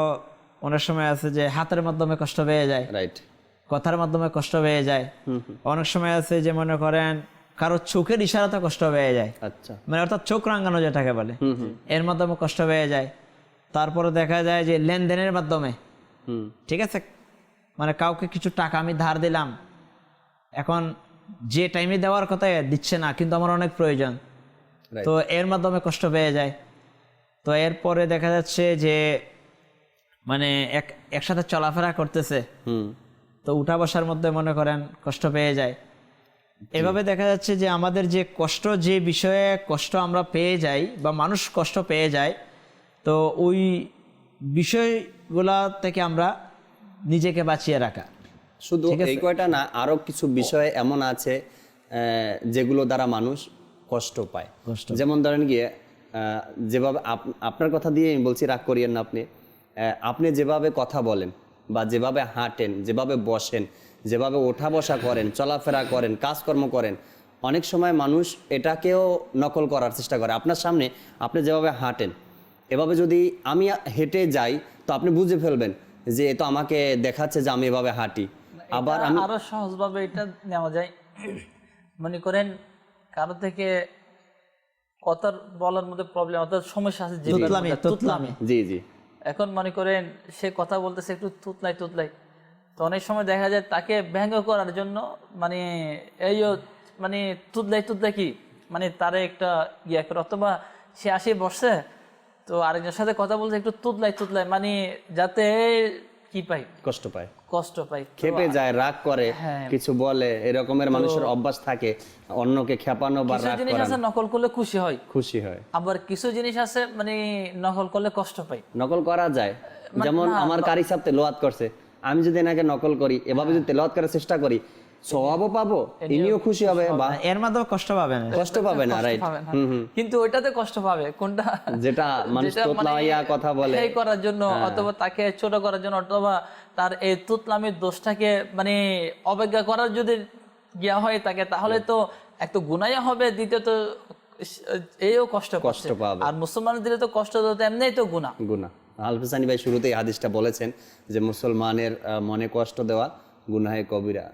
অনেক সময় আছে যে হাতের মাধ্যমে কষ্ট পেয়ে যায়, রাইট, কথার মাধ্যমে কষ্ট পেয়ে যায়। অনেক সময় আছে যে মনে করেন কারো চোখের ইশারাতে কষ্ট পেয়ে যায়, আচ্ছা, মানে অর্থাৎ চোখ রাঙানো যেটাকে বলে, এর মাধ্যমে কষ্ট পেয়ে যায়। তারপরে দেখা যায় যে লেনদেনের মাধ্যমে, ঠিক আছে, মানে কাউকে কিছু টাকা আমি ধার দিলাম, এখন যে টাইমে দেওয়ার কথা দিচ্ছে না, কিন্তু আমার অনেক প্রয়োজন, তো এর মাধ্যমে কষ্ট পেয়ে যায়। তো এরপরে দেখা যাচ্ছে যে মানে একসাথে চলাফেরা করতেছে, তো উঠা বসার মধ্যে মনে করেন কষ্ট পেয়ে যায়। এভাবে দেখা যাচ্ছে যে আমাদের যে কষ্ট, যে বিষয়ে কষ্ট আমরা পেয়ে যাই বা মানুষ কষ্ট পেয়ে যায়, তো ওই বিষয়গুলা থেকে আমরা নিজেকে বাঁচিয়ে রাখা। শুধু এই কয়টা না, আরো কিছু বিষয় এমন আছে যেগুলো দ্বারা মানুষ কষ্ট পায়। যেমন ধরেন গিয়ে যেভাবে আপনার কথা দিয়ে আমি বলছি, রাগ করিয়েন না, আপনি যেভাবে কথা বলেন বা যেভাবে হাঁটেন, যেভাবে বসেন, যেভাবে ওঠা বসা করেন, চলাফেরা করেন, কাজকর্ম করেন, অনেক সময় মানুষ এটাকেও নকল করার চেষ্টা করে। আপনার সামনে আপনি যেভাবে হাঁটেন, এভাবে যদি আমি হেঁটে যাই তো আপনি বুঝে ফেলবেন যে এ তো আমাকে দেখাচ্ছে যে আমি এভাবে হাঁটি। আবার আমি আরো সহজভাবে এটা নেওয়া যায়, মনে করেন কারো থেকে কথার বলার মধ্যে প্রবলেম, অর্থাৎ সমস্যা আছে, তুতলামি। জি জি। এখন মনে করেন সে কথা বলতেছে একটু তুতলাই, তো অনেক সময় দেখা যায় তাকে ব্যঙ্গ করার জন্য মানে এইও মানে তুতলাই কি মানে তারে একটা ইয়ে করে, অথবা সে আসে বসছে তো আরেকজনের সাথে কথা বলছে একটু তুতলাই, মানে যাতে কি পাই, কষ্ট পায়, খেপে যায়, রাগ করে, কিছু বলে, এরকমের মানুষের অভ্যাস থাকে অন্যকে খেপানো বা রাগ জিনিস আছে নকল করলে খুশি হয়, আবার কিছু জিনিস আছে মানে নকল করলে কষ্ট পাই। নকল করা যায়, যেমন আমার কারি সাহেব তেলাওয়াত করছে, আমি যদি এনাকে নকল করি, এভাবে যদি তেলাওয়াত করার চেষ্টা করি, সওয়াবও পাবো, ইনিও খুশি হবে, বা এর মাধ্যমে কষ্ট পাবে না, রাইট। কিন্তু ওইটাতে কষ্ট পাবে কোনটা, যেটা মানুষ তোতলাইয়া কথা বলে এই করার জন্য, অথবা তাকে ছোট করার জন্য, অথবা তার এই তুতলামির দোষটাকে মানে অবজ্ঞা করার যদি গিয়া হয় তাকে, তাহলে তো এক তো গুনাইয়া হবে, দ্বিতীয়ত এইও কষ্ট পাবে। আর মুসলমানের দিলে তো কষ্ট তো এমনিই তো গুনাহ। আলফিসানি ভাই শুরুতেই হাদিসটা বলেছেন যে মুসলমানের মনে কষ্ট দেওয়া গুনাহে কবিরা।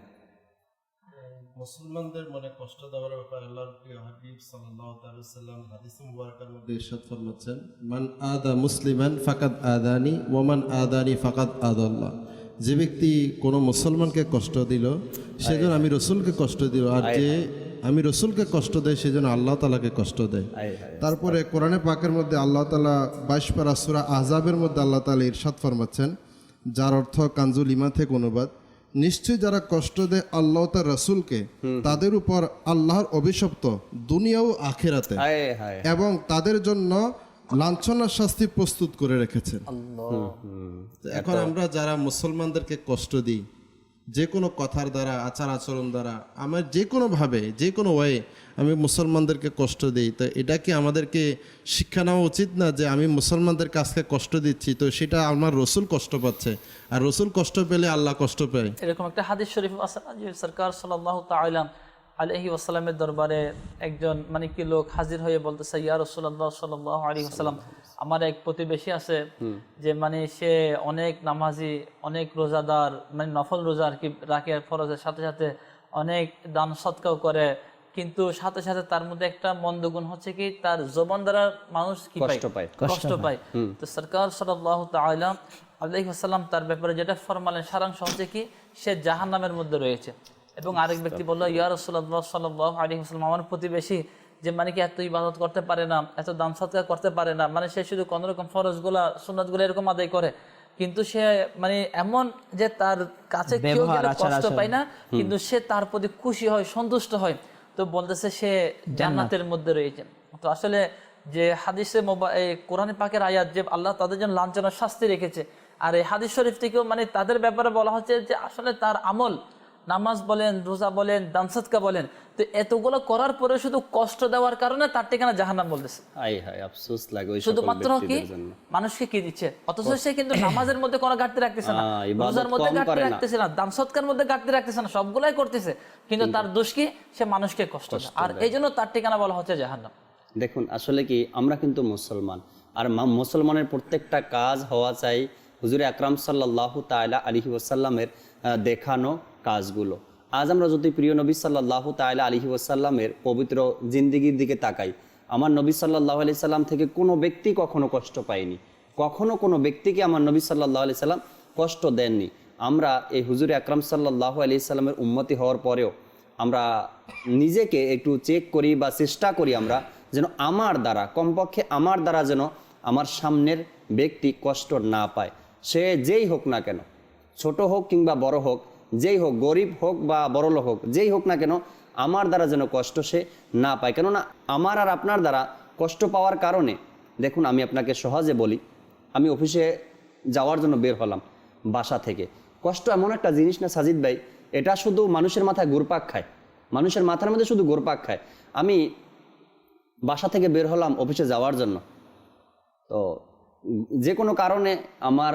মুসলমানদের মনে কষ্ট দেওয়ার ব্যাপারে আল্লাহর প্রিয় হাবিব সাল্লাল্লাহু তাআলা সাল্লাম হাদিস মুবারকার মধ্যে ইরশাদ ফরমাচ্ছেন, মান আদা মুসলিমান ফাকাদ আদানি ওয়া মান আদানি ফাকাদ আদাল্লাহ। যে ব্যক্তি কোনো মুসলমানকে কষ্ট দিল সেজন্য আমি রসুলকে কষ্ট দিল, আর যে আমি রসুলকে কষ্ট দেয় সেজন্য আল্লাহ তাআলাকে কষ্ট দেয়। তারপরে কোরআনে পাকের মধ্যে আল্লাহ তাআলা 22 পারা সূরা আহজাবের মধ্যে আল্লাহ তাআলা ইরশাদ ফরমাচ্ছেন, যার অর্থ কানজুল ইমান থেকে অনুবাদ, নিশ্চয়ই যারা কষ্ট দেয় আল্লাহ তার রসুলকে তাদের উপর আল্লাহর অভিশপ্ত দুনিয়া ও আখিরাতে, এবং তাদের জন্য লাঞ্ছনার শাস্তি প্রস্তুত করে রেখেছেন। এখন আমরা যারা মুসলমানদেরকে কষ্ট দিই যে কোনো কথার দ্বারা, আচার আচরণ দ্বারা, আমার যে কোনোভাবে যে কোনো ওয়ে আমি মুসলমানদেরকে কষ্ট দিই, তো এটা কি আমাদেরকে শিক্ষা নেওয়া উচিত না যে আমি মুসলমানদের কাছকে কষ্ট দিচ্ছি, তো সেটা আমার রসুল কষ্ট পাচ্ছে, আর রসুল কষ্ট পেলে আল্লাহ কষ্ট পায়। এরকম একটা হাদিস শরীফ আছে না যে সরকার সাল্লাল্লাহু তাআলা আলাইহি ওয়াসাল্লামের দরবারে একজন মানে কি লোক হাজির হয়ে বলতেছে, ইয়া রাসূলুল্লাহ সাল্লাল্লাহু আলাইহি ওয়াসাল্লাম, আমার এক প্রতিবেশী আছে যে মানে সে অনেক নামাজি, অনেক রোজাদার, মানে নফল রোজা আর কি রাখে ফরজের সাথে সাথে, অনেক দান সদকাও করে, কিন্তু সাথে সাথে তার মধ্যে একটা মন্দ গুণ হচ্ছে কি তার জবান দ্বারা মানুষ কি পায়, কষ্ট পায়। তো সরকার সাল্লাল্লাহু তাআলা আলাইহি ওয়াসাল্লাম তার ব্যাপারে যেটা ফরমালেন সারাংশ হচ্ছে কি সে জাহান্নামের মধ্যে রয়েছে। এবং আরেক ব্যক্তি বললো, ইয়া রাসূলুল্লাহ সাল্লাল্লাহু আলাইহি ওয়াসাল্লাম, আমার প্রতিবেশী যে মানে কি এত ইবাদত করতে পারে না, এত দান সদকা করতে পারে না, মানে সে শুধু কোন রকম ফরজগুলা সুন্নাতগুলো এরকম আদায় করে, কিন্তু সে মানে এমন যে তার কাছে কেউ গেলে কষ্ট পায় না, কিন্তু সে তার প্রতি খুশি হয়, সন্তুষ্ট হয়। তো বলতেছে সে জান্নাতের মধ্যে রয়েছে। তো আসলে যে হাদিসে কোরআনে পাকের আয়াত যে আল্লাহ তাদের জন্য লাঞ্ছনার শাস্তি রেখেছে, আর এই হাদিস শরীফ থেকেও মানে তাদের ব্যাপারে বলা হচ্ছে যে আসলে তার আমল, নামাজ বলেন, রোজা বলেন, দান সদকা বলেন, তো এতগুলো করার পরে শুধু কষ্ট দেওয়ার কারণে তার ঠিকানা জাহান্নাম বলতেছে। আফসোস লাগে শুধুমাত্র কি মানুষকে কি দিচ্ছে, অথচ সে কিন্তু নামাজের মধ্যে কোনো ঘাটতি রাখতেছে না, রোজার মধ্যে ঘাটতি রাখতেছে না, দান সদকার মধ্যে ঘাটতি রাখতেছে না, সবগুলাই করতেছে, কিন্তু তার দোষ কি সে মানুষকে কষ্ট দেয়, আর এই জন্য তার ঠিকানা বলা হচ্ছে জাহান্নাম। দেখুন আসলে কি আমরা কিন্তু মুসলমান, আর মুসলমানের প্রত্যেকটা কাজ হওয়া চাই হুজুর আকরাম সাল্লাল্লাহু তাআলা আলাইহি ওয়াসাল্লামের দেখানো কাজগুলো। আজ আমরা যদি প্রিয় নবী সাল্লাল্লাহু তাআলা আলাইহি ওয়াসাল্লামের পবিত্র জিন্দেগির দিকে তাকাই, আমার নবী সাল্লাল্লাহু আলাইহি সাল্লাম থেকে কোনো ব্যক্তি কখনো কষ্ট পায়নি, কখনো কোনো ব্যক্তিকে আমার নবী সাল্লাল্লাহু আলাইহি সাল্লাম কষ্ট দেননি। আমরা এই হুজুর আকরাম সাল্লাল্লাহু আলাইহি সাল্লামের উম্মতি হওয়ার পরেও আমরা নিজেকে একটু চেক করি বা চেষ্টা করি আমরা যেন আমার দ্বারা, কমপক্ষে আমার দ্বারা যেন আমার সামনের ব্যক্তি কষ্ট না পায়, সে যেই হোক না কেন, ছোট হোক কিংবা বড় হোক, যেই হোক, গরিব হোক বা বড়লোক হোক, যেই হোক না কেন, আমার দ্বারা যেন কষ্ট সে না পায়। কেননা আমার আর আপনার দ্বারা কষ্ট পাওয়ার কারণে, দেখুন আমি আপনাকে সহজে বলি, আমি অফিসে যাওয়ার জন্য বের হলাম বাসা থেকে, কষ্ট এমন একটা জিনিস না সাজিদ ভাই, এটা শুধু মানুষের মাথায় ঘুরপাক খায়, মানুষের মাথার মধ্যে শুধু ঘুরপাক খায়। আমি বাসা থেকে বের হলাম অফিসে যাওয়ার জন্য, তো যে কোনো কারণে আমার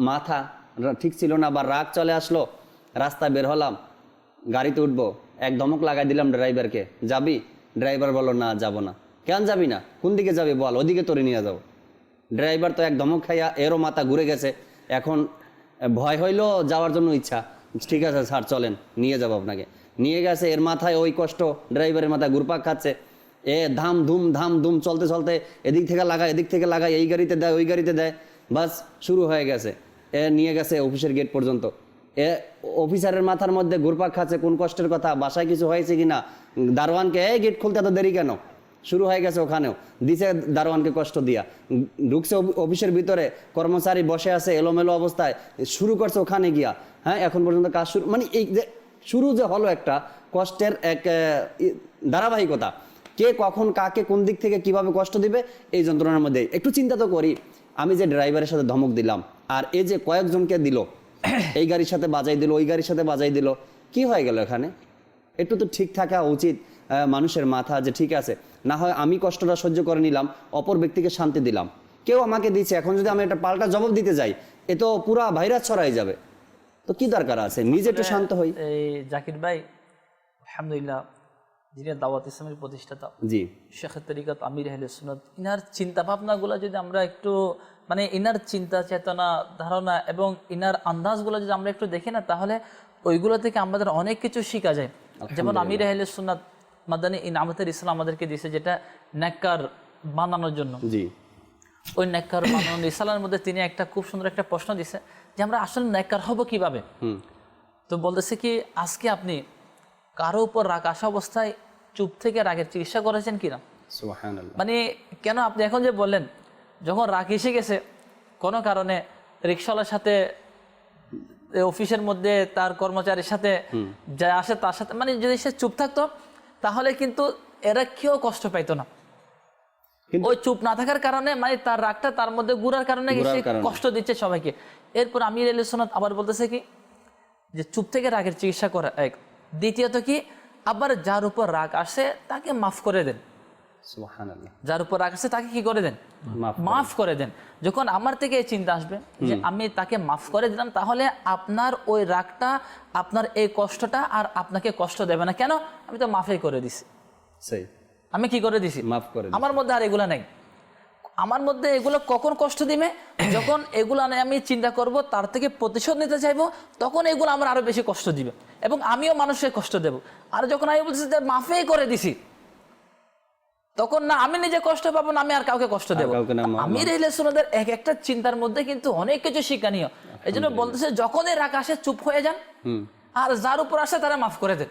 মাথা ঠিক ছিল না বা রাগ চলে আসলো, রাস্তায় বের হলাম, গাড়িতে উঠবো, এক ধমক লাগাই দিলাম ড্রাইভারকে, যাবি? ড্রাইভার বললো না যাবো না। কেন যাবি না? কোন দিকে যাবি বল, ওদিকে তোরে নিয়ে যাবো। ড্রাইভার তো এক ধমক খাইয়া এরও মাথা ঘুরে গেছে, এখন ভয় হইলো যাওয়ার জন্য ইচ্ছা, ঠিক আছে স্যার চলেন নিয়ে যাবো আপনাকে। নিয়ে গেছে, এর মাথায় ওই কষ্ট, ড্রাইভারের মাথায় ঘুরপাক খাচ্ছে, এ ধাম ধুম চলতে চলতে এদিক থেকে লাগায় এদিক থেকে লাগায়, এই গাড়িতে দেয় ওই গাড়িতে দেয়, বাস শুরু হয়ে গেছে। এ নিয়ে গেছে অফিসের গেট পর্যন্ত, এ অফিসারের মাথার মধ্যে ঘুরপাক খাচ্ছে কোন কষ্টের কথা, বাসায় কিছু হয়েছে কিনা, দারোয়ানকে এই গেট খুলতে এত দেরি কেন, শুরু হয়ে গেছে ওখানেও, দিছে দারোয়ানকে কষ্ট দিয়া, ঢুকছে অফিসের ভিতরে, কর্মচারী বসে আছে এলোমেলো অবস্থায়, শুরু করছে ওখানে গিয়া, হ্যাঁ এখন পর্যন্ত কাজ শুরু, মানে এই যে শুরু যে হলো একটা কষ্টের এক ধারাবাহিকতা, কে কখন কাকে কোন দিক থেকে কিভাবে কষ্ট দিবে এই যন্ত্রণার মধ্যে। একটু চিন্তা তো করি, আমি যে ড্রাইভারের সাথে ধমক দিলাম, আর এই যে কয়েকজনকে দিল, এই গাড়ির সাথে বাজাই দিল, ওই গাড়ির সাথে বাজাই দিল, কি হয়ে গেল এখানে? একটু তো ঠিক থাকা উচিত মানুষের মাথা, যে ঠিক আছে না হয় আমি কষ্টটা সহ্য করে নিলাম, অপর ব্যক্তিকে শান্তি দিলাম, কেউ আমাকে দিচ্ছে, এখন যদি আমি একটা পাল্টা জবাব দিতে যাই এ তো পুরা ভাইরাস ছড়াই যাবে, তো কি দরকার আছে, নিজে একটু শান্ত হই। এই জাকির ভাই আলহামদুলিল্লাহ, যিনি দাওয়াত ইসলামের প্রতিষ্ঠাতা, জি শেখ তরিকত আমির আহলে সুন্নাত, ইনার চিন্তা ভাবনাগুলো যদি আমরা একটু মানে ইনার চিন্তা চেতনা ধারণা এবং ইনার আন্দাজগুলো যদি আমরা একটু দেখি না, তাহলে ওইগুলো থেকে আমাদের অনেক কিছু শেখা যায়। যেমন আমির আহলে সুন্নাত মাদানী ইনামতের ইসলাম আমাদেরকে দিয়েছে, যেটা নেককার বানানোর জন্য। জি, ওই নেককার বানানোর রিসালার মধ্যে তিনি একটা খুব সুন্দর একটা প্রশ্ন দিছে যে আমরা আসলে নেককার হব কিভাবে। তো বলতেছে কি, আজকে আপনি কারো উপর রাগ আসা অবস্থায় চুপ থেকে রাগের চিকিৎসা করেছেন কিনা? সুবহানাল্লাহ। মানে কেন আপনি এখন যে বললেন, যখন রাগ এসে গেছে কোনো কারণে রিক্সাওয়ালার সাথে, অফিসের মধ্যে তার কর্মচারীর সাথে যা আসে তার সাথে, মানে যদি সে চুপ থাকতো তাহলে কিন্তু এরা কেউ কষ্ট পাইতো না। ওই চুপ না থাকার কারণে মানে তার রাগটা তার মধ্যে গুড়ার কারণে সে কষ্ট দিচ্ছে সবাইকে। এরপর আমির আহলে সুন্নাত আবার বলতেছে কি, যে চুপ থেকে রাগের চিকিৎসা করা এক। দ্বিতীয়ত কি, আবার যার উপর রাগ আসে তাকে মাফ করে দেন। সুবহানাল্লাহ। যার উপর রাগ আসে তাকে কি করে দেন? মাফ করে দেন। যখন আমার থেকে এই চিন্তা আসবে যে আমি তাকে মাফ করে দিলাম, তাহলে আপনার ওই রাগটা, আপনার এই কষ্টটা আর আপনাকে কষ্ট দেবে না। কেন? আমি তো মাফই করে দিছি। সেই আমি কি করে দিছি? মাফ করে। আমার মধ্যে আর এগুলা নেই। আমার মধ্যে এগুলো কখন কষ্ট দিবে? যখন এগুলো আমি চিন্তা করব, তার থেকে প্রতিশোধ নিতে চাইবো, তখন এগুলো আমার আরো বেশি কষ্ট দিবে এবং আমিও মানুষকে কষ্ট দেব। আর যখন আমি বলছি যে মাফই করে দিছি, তখন না আমি নিজে কষ্ট পাবো, না আমি আর কাউকে কষ্ট দেবো। আমির আহলে সুন্নাতের এক একটা চিন্তার মধ্যে কিন্তু অনেক কিছু শিক্ষণীয়। এই জন্য বলতেছে, যখনই রাগ আসে চুপ হয়ে যান, আর যার উপর আসে তারা মাফ করে দেন।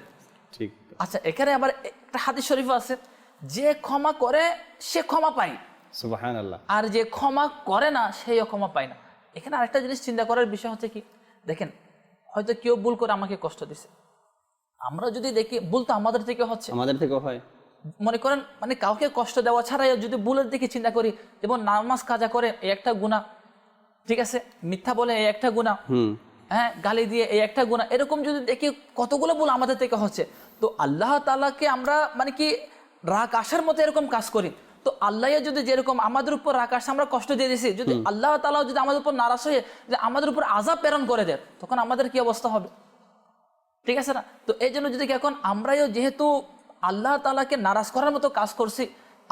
ঠিক। আচ্ছা, এখানে আবার একটা হাদিস শরীফ আছে, যে ক্ষমা করে সে ক্ষমা পায়, সুবহানাল্লাহ, আর যে ক্ষমা করে না সেও ক্ষমা পায় না। এখানে আরেকটা জিনিস চিন্তা করার বিষয় হচ্ছে কি, দেখেন হয়তো কেউ ভুল করে আমাকে কষ্ট দিছে, আমরা যদি দেখি ভুল তো আমাদের থেকে হচ্ছে, আমাদের থেকেও হয়। মনে করেন মানে কাউকে কষ্ট দেওয়া ছাড়াই যদি ভুলের দিকে চিন্তা করি, যেমন নামাজ কাজা করে এই একটা গুনাহ, ঠিক আছে, মিথ্যা বলে এই একটা গুনাহ, হ্যাঁ, গালি দিয়ে এই একটা গুনাহ, এরকম যদি দেখি কতগুলো ভুল আমাদের থেকে হচ্ছে, তো আল্লাহ তাআলাকে আমরা মানে কি রাগ আসার মতো এরকম কাজ করি, তো আল্লাহ যদি যেরকম আমাদের উপর রাগ আসে, আমরা কষ্ট দিয়ে দিয়েছি, যদি আল্লাহ তাআলা যদি আমাদের উপর নারাজ হয়ে যে আমাদের উপর আযাব প্রেরণ করে দেয়, তখন আমাদের কি অবস্থা হবে? ঠিক আছে না? তো এই জন্য যদি এখন আমরাও যেহেতু আল্লাহ তাআলাকে নারাজ করার মতো কাজ করছি,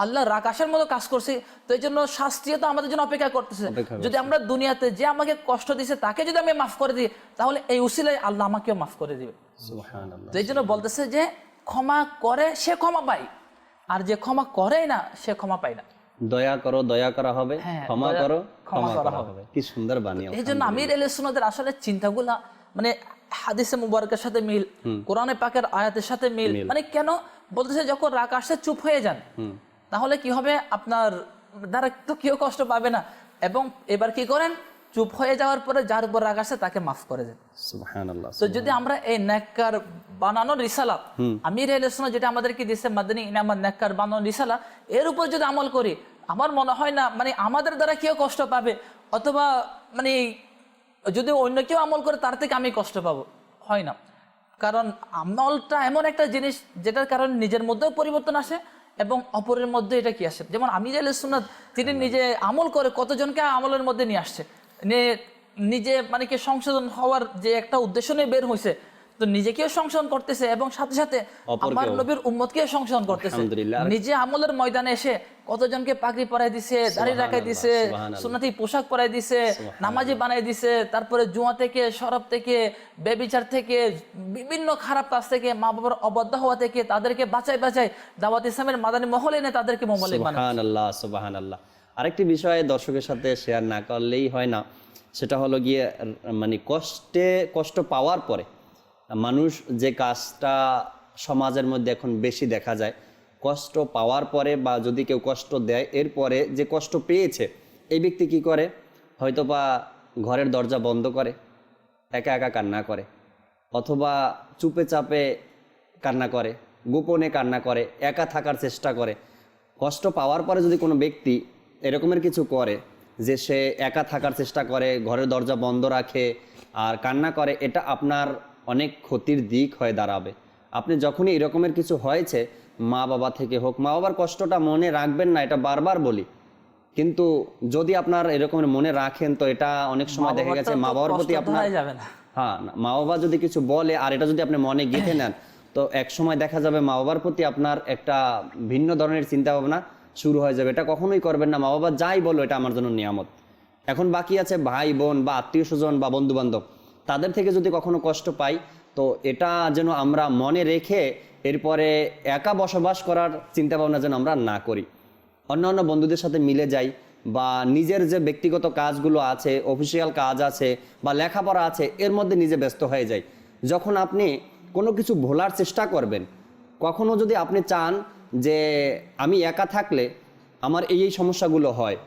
আল্লাহ রাগ আসার মতো কাজ করছি, তো এই জন্য শাস্তিও তো আমাদের জন্য অপেক্ষা করতেছে। যদি আমরা দুনিয়াতে যে আমাকে কষ্ট দিয়েছে তাকে যদি আমি মাফ করে দিই, তাহলে এই উসিলায় আল্লাহ আমাকেও মাফ করে দিবে। সুবহানাল্লাহ। তো এই জন্য বলতেছে যে ক্ষমা করে সে ক্ষমা পায়, আর যে ক্ষমা করে না সে ক্ষমা পায় না। দয়া করো, দয়া করা হবে, ক্ষমা করো, ক্ষমা করা হবে। কি সুন্দর বাণী। এই জন্য আমির আহলে সুন্নাতের আসলে চিন্তাগুলা মানে হাদিসে মুবারকের সাথে মিল, কোরআনে পাকের আয়াতের সাথে মিল। মানে কেন বলতেছে, যখন রাগ আসে চুপ হয়ে যান, তাহলে কি হবে? আপনার দ্বারা তো কেউ কষ্ট পাবে না। এবং এবার কি করেন? চুপ হয়ে যাওয়ার পরে যার উপর রাগ আসে তাকে মাফ করে দেন। সুবহানাল্লাহ। তো যদি আমরা এই নেককার বানানোর রিসালা, আমির আহলে সুন্নাত যেটা আমাদেরকে দিয়েছে মাদানী ইনামত নেককার বানানোর রিসালা, এর উপর যদি আমল করি, আমার মনে হয় না মানে আমাদের দ্বারা কেউ কষ্ট পাবে, অথবা মানে যদি অন্য কেউ আমল করে তার থেকে আমি কষ্ট পাবো, হয় না। কারণ আমলটা এমন একটা জিনিস যেটার কারণে নিজের মধ্যেও পরিবর্তন আসে এবং অপরের মধ্যে এটা কি আসে। যেমন আমির আহলে সুন্নাত তিনি নিজে আমল করে কতজনকে আমলের মধ্যে নিয়ে আসছে, নিজে মানে কি সংশোধন হওয়ার যে একটা উদ্দেশ্য নিয়ে বের হয়েছে, তো নিজেকেও সংশোধন করতেছে এবং সাথে সাথে আমার নবীর উম্মতকেও সংশোধন করতেছে। নিজে আমলের ময়দানে এসে কতজনকে পাগড়ি পরাই দিছে, দাড়ি রাখাই দিছে, সুন্নতি পোশাক পরাই দিছে, নামাজি বানাই দিছে, তারপরে জুয়া থেকে, শরাব থেকে, বেবিচার থেকে, বিভিন্ন খারাপ কাজ থেকে, মা বাবার অবাধ্য হওয়া থেকে তাদেরকে বাঁচাই দাওয়াত ইসলামের মাদানী মহলে এনে তাদেরকে মোহাম্মদ বানায়। সুবহানাল্লাহ, সুবহানাল্লাহ। আরেকটি বিষয় দর্শকের সাথে শেয়ার না করলেই হয় না, সেটা হলো গিয়ে মানে কষ্ট পাওয়ার পরে মানুষ যে কাজটা সমাজের মধ্যে এখন বেশি দেখা যায়, কষ্ট পাওয়ার পরে বা যদি কেউ কষ্ট দেয় এরপরে যে কষ্ট পেয়েছে, এই ব্যক্তি কি করে? হয়তো বা ঘরের দরজা বন্ধ করে, একা একা কান্না করে, অথবা চুপে চাপে কান্না করে, গোপনে কান্না করে, একা থাকার চেষ্টা করে। কষ্ট পাওয়ার পরে যদি কোনো ব্যক্তি এরকমের কিছু করে যে সে একা থাকার চেষ্টা করে, ঘরের দরজা বন্ধ রাখে আর কান্না করে, এটা আপনার অনেক ক্ষতির দিক হয়ে দাঁড়াবে। আপনি যখনই এরকমের কিছু হয়েছে, মা বাবা থেকে হোক, মা বাবার কষ্টটা মনে রাখবেন না, এটা বারবার বলি, কিন্তু যদি আপনার এরকমের মনে রাখেন তো এটা অনেক সময় দেখা গেছে মা বাবার প্রতি আপনার, হ্যাঁ, মা বাবা যদি কিছু বলে আর এটা যদি আপনি মনে গেঁথে নেন, তো এক সময় দেখা যাবে মা বাবার প্রতি আপনার একটা ভিন্ন ধরনের চিন্তা ভাবনা শুরু হয়ে যাবে। এটা কখনোই করবেন না। মা বাবা যাই বলো এটা আমার জন্য নিয়ামত। এখন বাকি আছে ভাই বোন বা আত্মীয় স্বজন বা বন্ধু বান্ধব, তাদের থেকে যদি কখনো কষ্ট পাই তো এটা যেন আমরা মনে রেখে এরপরে একা বসবাস করার চিন্তাভাবনা যেন আমরা না করি, অন্যান্য বন্ধুদের সাথে মিলে যাই, বা নিজের যে ব্যক্তিগত কাজগুলো আছে, অফিসিয়াল কাজ আছে বা লেখাপড়া আছে, এর মধ্যে নিজে ব্যস্ত হয়ে যাই। যখন আপনি কোনো কিছু ভোলার চেষ্টা করবেন, কখনো যদি আপনি চান যে আমি একা থাকলে আমার এই সমস্যাগুলো হয়,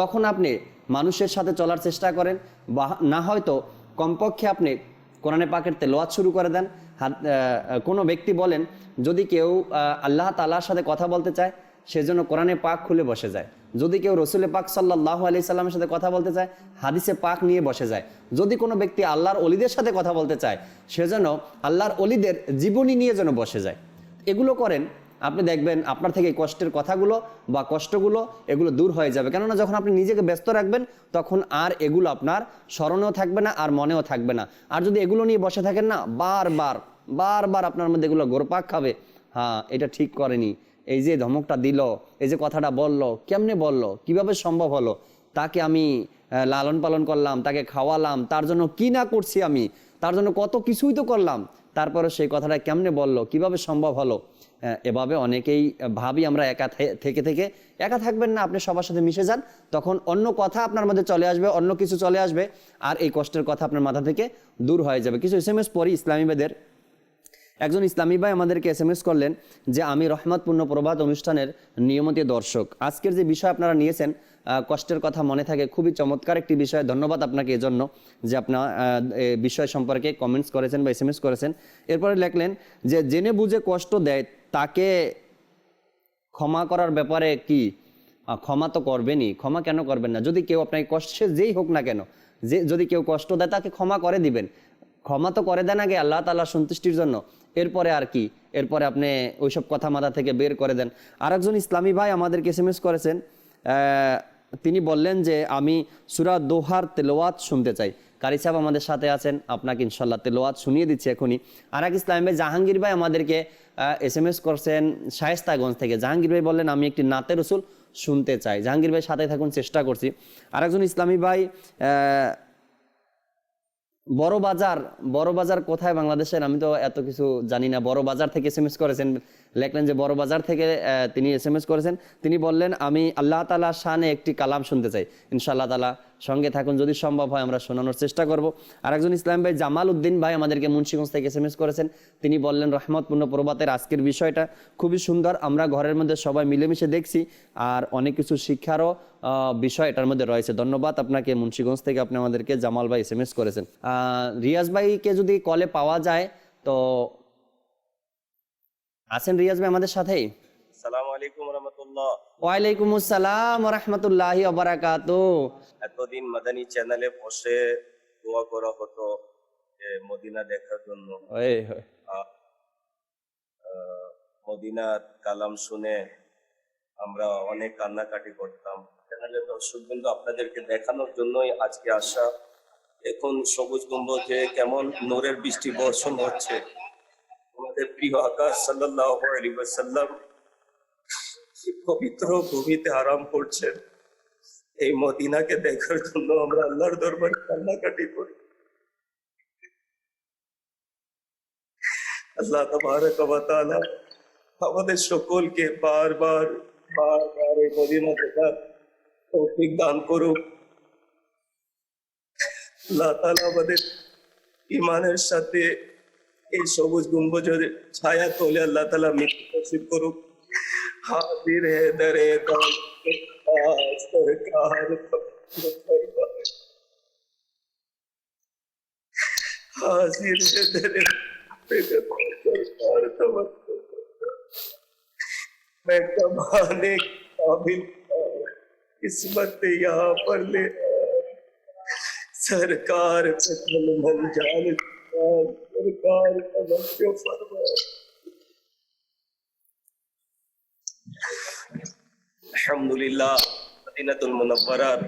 তখন আপনি মানুষের সাথে চলার চেষ্টা করেন, বা না হয়তো কমপক্ষে আপনি কোরআনে পাকের তেলাওয়াত শুরু করে দেন। কোনো ব্যক্তি বলেন যদি কেউ আল্লাহ তাআলার সাথে কথা বলতে চায় সেজন্য কোরআনে পাক খুলে বসে যায়, যদি কেউ রসুলে পাক সাল্লাল্লাহু আলাইহি সাল্লামের সাথে কথা বলতে চায় হাদিসে পাক নিয়ে বসে যায়, যদি কোনো ব্যক্তি আল্লাহর অলিদের সাথে কথা বলতে চায় সেজন্য আল্লাহর অলিদের জীবনী নিয়ে যেন বসে যায়। এগুলো করেন, আপনি দেখবেন আপনার থেকে কষ্টের কথাগুলো বা কষ্টগুলো এগুলো দূর হয়ে যাবে। কেননা যখন আপনি নিজেকে ব্যস্ত রাখবেন তখন আর এগুলো আপনার স্মরণেও থাকবে না, আর মনেও থাকবে না। আর যদি এগুলো নিয়ে বসে থাকেন না, বারবার বারবার আপনার মধ্যে এগুলো ঘোরপাক খাবে, হ্যাঁ এটা ঠিক করেনি, এই যে ধমকটা দিল, এই যে কথাটা বলল, কেমনে বলল, কিভাবে সম্ভব হলো, তাকে আমি লালন পালন করলাম, তাকে খাওয়ালাম, তার জন্য কি না করছি আমি, তার জন্য কত কিছুই তো করলাম, তারপরে সেই কথাটা কেমনে বলল, কিভাবে সম্ভব হলো। এভাবে অনেকেই ভাবি আমরা একা থেকে থেকে। একা থাকবেন না, আপনি সবার সাথে মিশে যান, তখন অন্য কথা আপনার মধ্যে চলে আসবে, অন্য কিছু চলে আসবে, আর এই কষ্টের কথা আপনার মাথা থেকে দূর হয়ে যাবে। কিছু SMS পড়ি ইসলামী ভাইদের। একজন ইসলামী ভাই আমাদেরকে SMS করলেন যে আমি রহমতপূর্ণ প্রভাত অনুষ্ঠানের নিয়মিত দর্শক। আজকের যে বিষয় আপনারা নিয়েছেন, কষ্টের কথা মনে থাকে, খুবই চমৎকার একটি বিষয়। ধন্যবাদ আপনাকে এজন্য যে আপনার বিষয় সম্পর্কে কমেন্টস করেছেন বা SMS করেছেন। এরপরে লেখলেন যে জেনে বুঝে কষ্ট দেয় তাকে ক্ষমা করার ব্যাপারে কি? ক্ষমা তো করবেনই, ক্ষমা কেন করবেন না? যদি কেউ আপনাকে কষ্ট, সে যেই হোক না কেন, যদি কেউ কষ্ট দেয় তাকে ক্ষমা করে দিবেন। ক্ষমা তো করে দেন আগে আল্লাহ তাআলার সন্তুষ্টির জন্য, এরপরে আর কি, এরপরে আপনি ওইসব কথা মাথা থেকে বের করে দেন। আরেকজন ইসলামী ভাই আমাদেরকে SMS করেছেন, তিনি বললেন যে আমি সূরা দোহার তেলাওয়াত শুনতে চাই। কারি সাহেব আমাদের সাথে আছেন, আপনাকে ইনশাল্লাহ তেলাওয়াত শুনিয়ে দিচ্ছি এখনই। আর এক ইসলামী ভাই জাহাঙ্গীর ভাই আমাদেরকে SMS করছেন শায়েস্তাগঞ্জ থেকে। জাহাঙ্গীর ভাই বললেন আমি একটি নাতে রসুল শুনতে চাই। জাহাঙ্গীর ভাই সাথে থাকুন, চেষ্টা করছি। আরেকজন ইসলামী ভাই বড় বাজার কোথায় বাংলাদেশের, আমি তো এত কিছু জানি না। বড় বাজার থেকে SMS করেছেন, লেখলেন যে বড় বাজার থেকে তিনি SMS করেছেন। তিনি বললেন আমি আল্লাহ তাআলার শানে একটি কালাম শুনতে চাই। ইনশাআল্লাহ তাআলা সঙ্গে থাকুন, যদি সম্ভব হয় আমরা শোনানোর চেষ্টা করব। আরেকজন ইসলাম ভাই জামাল উদ্দিন ভাই আমাদেরকে মুন্সিগঞ্জ থেকে SMS করেছেন। তিনি বললেন রহমতপূর্ণ প্রভাতের আজকের বিষয়টা খুবই সুন্দর, আমরা ঘরের মধ্যে সবাই মিলেমিশে দেখছি, আর অনেক কিছু শিক্ষারও বিষয় এটার মধ্যে রয়েছে। ধন্যবাদ আপনাকে মুন্সিগঞ্জ থেকে, আপনি আমাদেরকে জামাল ভাই SMS করেছেন। রিয়াজ ভাইকে যদি কলে পাওয়া যায় তো আছেন রিয়াজ ভাই আমাদের সাথেই? আসসালামু আলাইকুম রাহমাতুল্লাহ। ওয়ালাইকুম আসসালাম ওয়া রাহমাতুল্লাহি ওয়া বারাকাতুহু। এতদিন মাদানী চ্যানেলে বসে দোয়া করা হতো মদিনা দেখার জন্য। মদিনার কালাম শুনে আমরা অনেক কান্নাকাটি করতাম। চ্যানেলের দর্শকবৃন্দ, আপনাদেরকে দেখানোর জন্যই আজকে আসা। এখন সবুজ গম্বুজে কেমন নূরের বৃষ্টি বর্ষণ হচ্ছে। আমাদের প্রিয় আকাশ সাল্লাল্লাহু আলাইহি ওয়াসাল্লাম পবিত্র ভূমিতে আরাম করছেন। এই মদিনাকে দেখার জন্য আমরা আল্লাহর দরবারে কান্নাকাটি করি। আল্লাহ তাবারক ওয়া তাআলা আমাদের সকলকে বারবার এই মদিনা দেখার তৌফিক দান করুক। আল্লাহ তাআলা আমাদের ঈমানের সাথে এই সবুজ গম্বুজের ছায়া তোলে আল্লাহ তাআলা মৃত্যু নসিব করুক। হাজির হে দরে সরকার, হাজির হে দরে সরকার, मैं कमाने काबिल किस्मत यहाँ पर ले सरकार मन जान सरकार तवज्जो फरमाए। আলহামদুলিল্লাহ, মদিনাতুল মুনাওয়ারার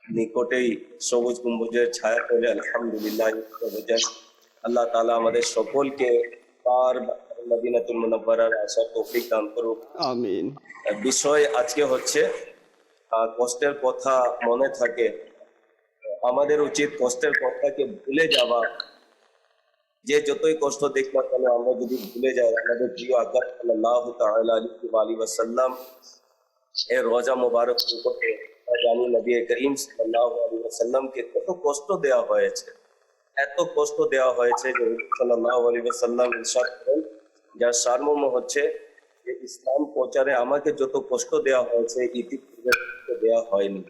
নিকটেই সবুজ গম্বুজের ছায়া তোলে। আলহামদুলিল্লাহ, আল্লাহ তাআলা আমাদের সকলকে মদিনাতুল মুনাওয়ারার আসার তৌফিক দান করুক, আমিন। বিষয় আজকে হচ্ছে কষ্টের কথা মনে থাকে, আমাদের উচিত কষ্টের কথাকে ভুলে যাওয়া যে যতই কষ্ট দেখ না কেন আমরা যদি ভুলে যাই আমাদের প্রিয় আজ্ঞা সাল্লাল্লাহু তাআলা আলাইহি ওয়াসাল্লাম এর রোজা মোবারক উপরে জানি নবী করিম সাল্লাল্লাহু আলাইহি ওয়াসাল্লামকে কত কষ্ট দেওয়া হয়েছে, এত কষ্ট দেওয়া হয়েছে যে হুজুর সাল্লাল্লাহু আলাইহি ওয়াসাল্লাম ইরশাদ করেন, যার সারমর্ম হচ্ছে যে ইসলাম প্রচারে আমাকে যত কষ্ট দেওয়া হয়েছে ইতিপূর্বে দেওয়া হয়নি।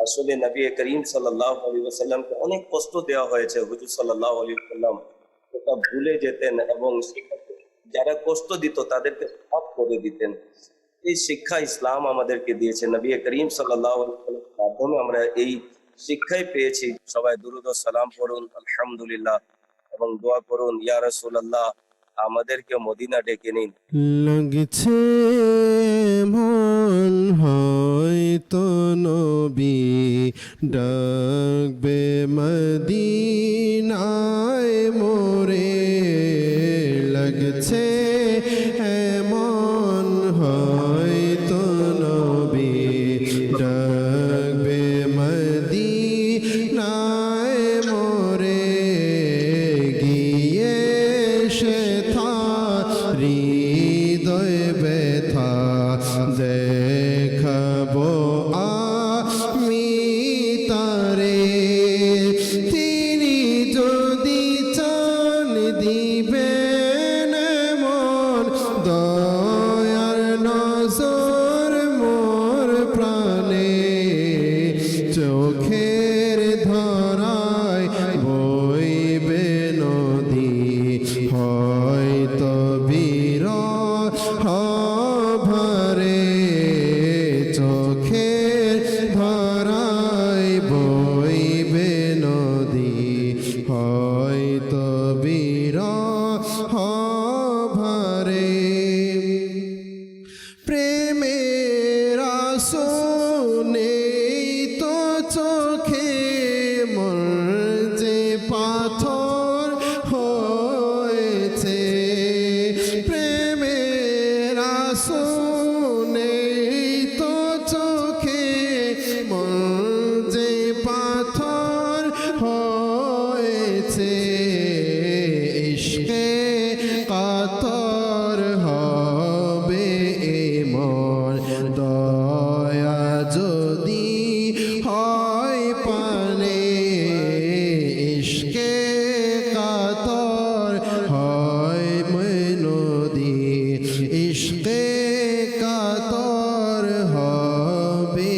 আসলে নবী করিম সাল্লাল্লাহু আলাইহি ওয়াসাল্লামকে অনেক কষ্ট দেওয়া হয়েছে, হুজুর সাল্লাল্লাহু আলাইহি ওয়াসাল্লাম এটা ভুলে যেতেন এবং যারা কষ্ট দিত তাদেরকে মাফ করে দিতেন। এই শিক্ষা ইসলাম আমাদেরকে দিয়েছে, নবী করিম সাল্লাল্লাহু আলাইহি ওয়াসাল্লামের মাধ্যমে আমরা এই শিক্ষাই পেয়েছি। সবাই দুরূদ ও সালাম পড়ুন আলহামদুলিল্লাহ এবং দোয়া করুন ইয়া রাসূলুল্লাহ আমাদেরকে মদিনা ডেকে নিন। লাগছে মন হয়তো নবী ডাকবে মদিনায় মোরে, লাগছে এমন হয়তো নবী ডাকবে মদিনায় মোরে, গিয়ে সে হৃদয় ব্যথা দেখাবো আমি তারে, তিনি যদি চান দিবেন মন দয়ার নজর মোর প্রাণে, চোখের ধরায় বইবে নদী হয়তো বিরহ ভরে, চোখের ধরায় বইবে নদী হয়তো বিরহ ভরে, প্রেমের আসনে তো চোখে মন যে পাথর হয়েছে, প্রেমের আসনে তো চোখে মন যে পাথর হয়েছে, ইশকে কাতর হবে মন দয়া যদি হয় পানে, ইশকে কাতর হয় নদী, ইশকে কাতর হবে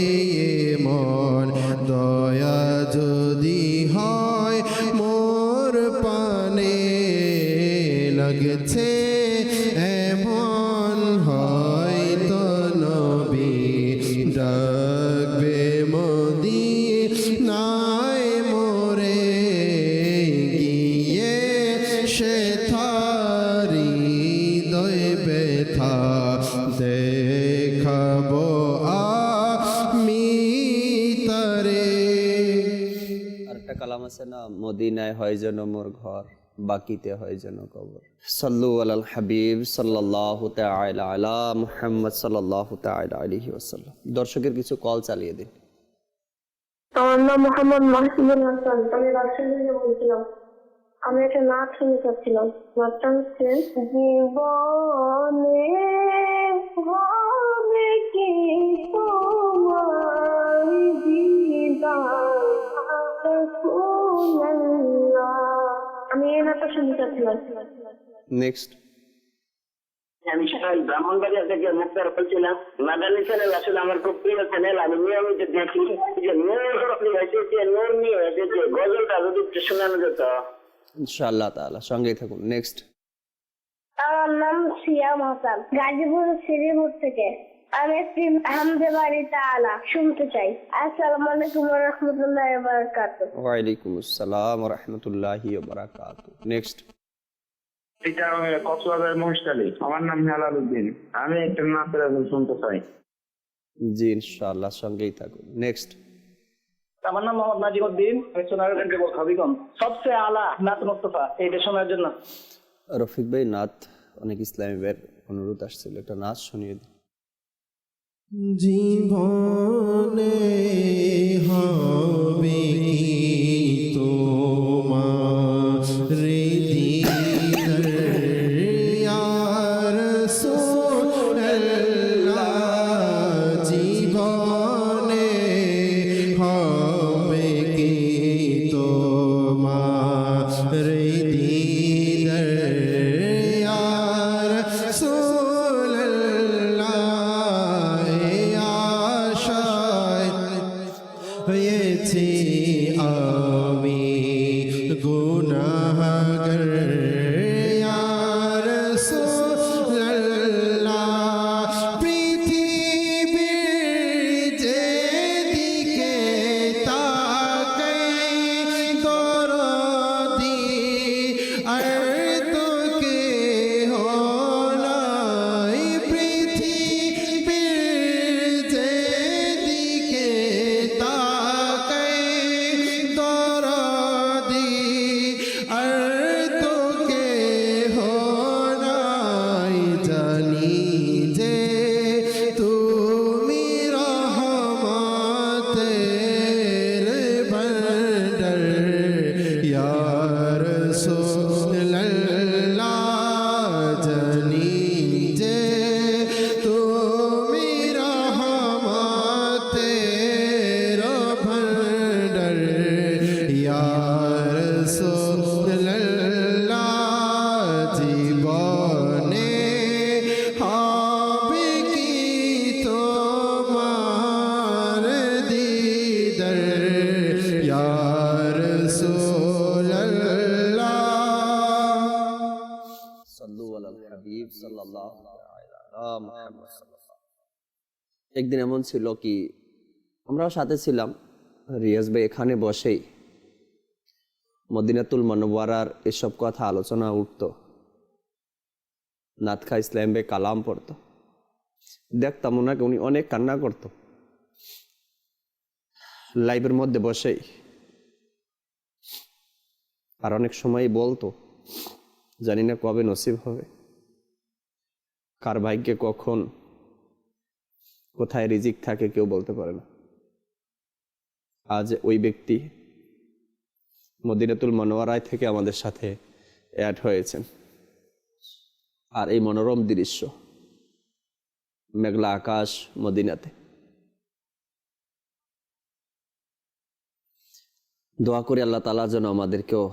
মন দয়া যদি হয় মোর পানে, লাগছে এমন হয়তো নবী ডাকবে মদিনায় মোরে, গিয়ে সে হৃদয় ব্যথা দেখাবো আমি তারে। আরেকটা কালাম আছে না, মদিনায় হয় যেন মোর ঘর, বাকিতে হয় যেন কবর। সাল্লু আলাল হাবিব সাল্লাল্লাহু তাআলা আলা মুহাম্মদ সাল্লাল্লাহু তাআলা আলাইহি ওয়াসাল্লাম। দর্শকের কিছু কল চালিয়ে দিন। আমার নাম মোহাম্মদ মাহসুদুল হাসান, আমি রাজশাহী থেকে বলছিলাম। আমি একটা নাচ শুনতে চাচ্ছিলাম। নাচটা হচ্ছে জীবনে হবে কি তোমার দিদার রাসূলুল্লাহ। আমি এই নাচটা শুনতে চাচ্ছিলাম। নেক্সট। আমি সকাল ব্রাহ্মণবাড়িয়া থেকে মুক্তার বলছিলাম। মাদানী চ্যানেল আসলে আমার খুব প্রিয় চ্যানেল, আমি নিয়মিত দেখি। যে নূর এসেছে, নূর নিয়ে এসেছে, গজলটা যদি একটু শোনানো যেত ইনশাআল্লাহ তাআলা, সঙ্গেই থাকুন। নেক্সট। আমার নাম সিয়াম হাসান, গাজীপুর শ্রীপুর থেকে। আমি একটি হামদে বাড়ি তাআলা শুনতে চাই। আসসালামু আলাইকুম ওয়া রাহমাতুল্লাহি ওয়া বারাকাতুহু। ওয়া আলাইকুম আসসালাম ওয়া রাহমাতুল্লাহি ওয়া বারাকাতুহু। নেক্সট। এটা কক্সবাজার মহেশখালী। আমার নাম হেলাল উদ্দিন। আমি একটা নাচের গান শুনতে চাই। জি ইনশাআল্লাহ, সঙ্গেই থাকুন। নেক্সট। আমার নাম মোহাম্মদ নাজিমউদ্দিন, আমি সোনারগাঁ থেকে হবিগঞ্জ। সবচেয়ে আলা নাত মুস্তাফা, এইটা শোনার জন্য। রফিক ভাই, নাত অনেক ইসলামী ভাইয়ের অনুরোধ আসছিল, একটা নাচ শুনিয়ে দিন। জীবনে হবে কি তোমার হয়েছি আমি গুনাহগার ইয়া রাসূলুল্লাহ পৃথিবীর যেদিকে তাকাই দরদি আর তো কেহ নাই পৃথিবীর যেদিকে তাকাই দরদি আর তো কেহ নাই জানি যে তুমি রহমতের ভান্ডার ইয়া রাসূলুল্লাহ জানি যে তুমি রহমতের ভান্ডার ইয়া রাসূলুল্লাহ জীবনে হবে কি তোমার দিদার ইয়া রাসূলুল্লাহ সাল্লু আলাল হাবিব সাল্লাল্লাহু আলা মুহাম্মদ সাল্লাল্লাহু। একদিন এমন ছিল কি আমরাও সাথে ছিলাম, রিয়াজ ভাই এখানে বসেই মদিনাতুল মুনাওয়ারার এসব কথা আলোচনা উঠত, নাতখা ইসলাম ভাই কালাম পড়ত, দেখতাম ওনাকে উনি অনেক কান্না করত লাইভের মধ্যে বসেই। আর অনেক সময় বলতো জানি না কবে নসিব হবে, কার ভাগ্যে কখন কোথায় রিজিক থাকে কেউ বলতে পারে না। আজ ওই ব্যক্তি মদিনাতুল মুনাওয়ারায় থেকে আমাদের সাথে অ্যাড হয়েছেন। আর এই মনোরম দৃশ্য, মেঘলা আকাশ মদিনাতে। দোয়া করি আল্লাহ তাআলা যেন আমাদেরকেও,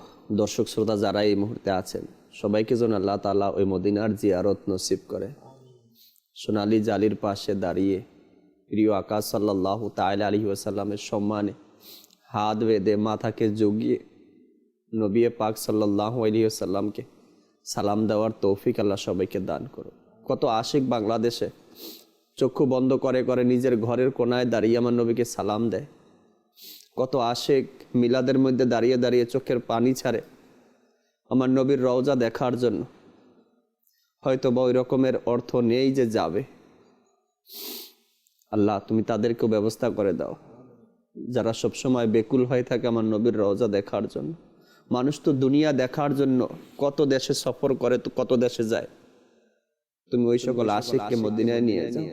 দর্শক শ্রোতা যারা এই মুহূর্তে আছেন সবাইকে যেন আল্লাহ তাআলা ওই মদিনার জিয়ারত নসিব করে। সোনালী জালির পাশে দাঁড়িয়ে প্রিয় আকাশ সাল্লাল্লাহু তাআলা আলাইহি ওয়াসাল্লামের সম্মানে হাত বেঁধে মাথাকে জগিয়ে নবী পাক সাল্লাল্লাহু আলাইহি ওয়াসাল্লামকে সালাম দেওয়ার তৌফিক আল্লাহ সবাইকে দান করুন। কত আশিক বাংলাদেশে চক্ষু বন্ধ করে করে নিজের ঘরের কোনায় দাঁড়িয়ে আমার নবীকে সালাম দেয়। কত আশিক মিলাদের মধ্যে দাঁড়িয়ে দাঁড়িয়ে চোখের পানি ছাড়ে আমার নবীর রওজা দেখার জন্য। হয়তো বা ওই রকমের অর্থ নেই যে যাবে, আল্লাহ তুমি তাদেরকেও ব্যবস্থা করে দাও যারা সবসময় বেকুল হয়ে থাকে আমার নবীর রওজা দেখার জন্য। মানুষ তো দুনিয়া দেখার জন্য কত দেশে সফর করে, তো কত দেশে যায়, তুমি ওই সকল আশিককে মদিনায় নিয়ে যাও।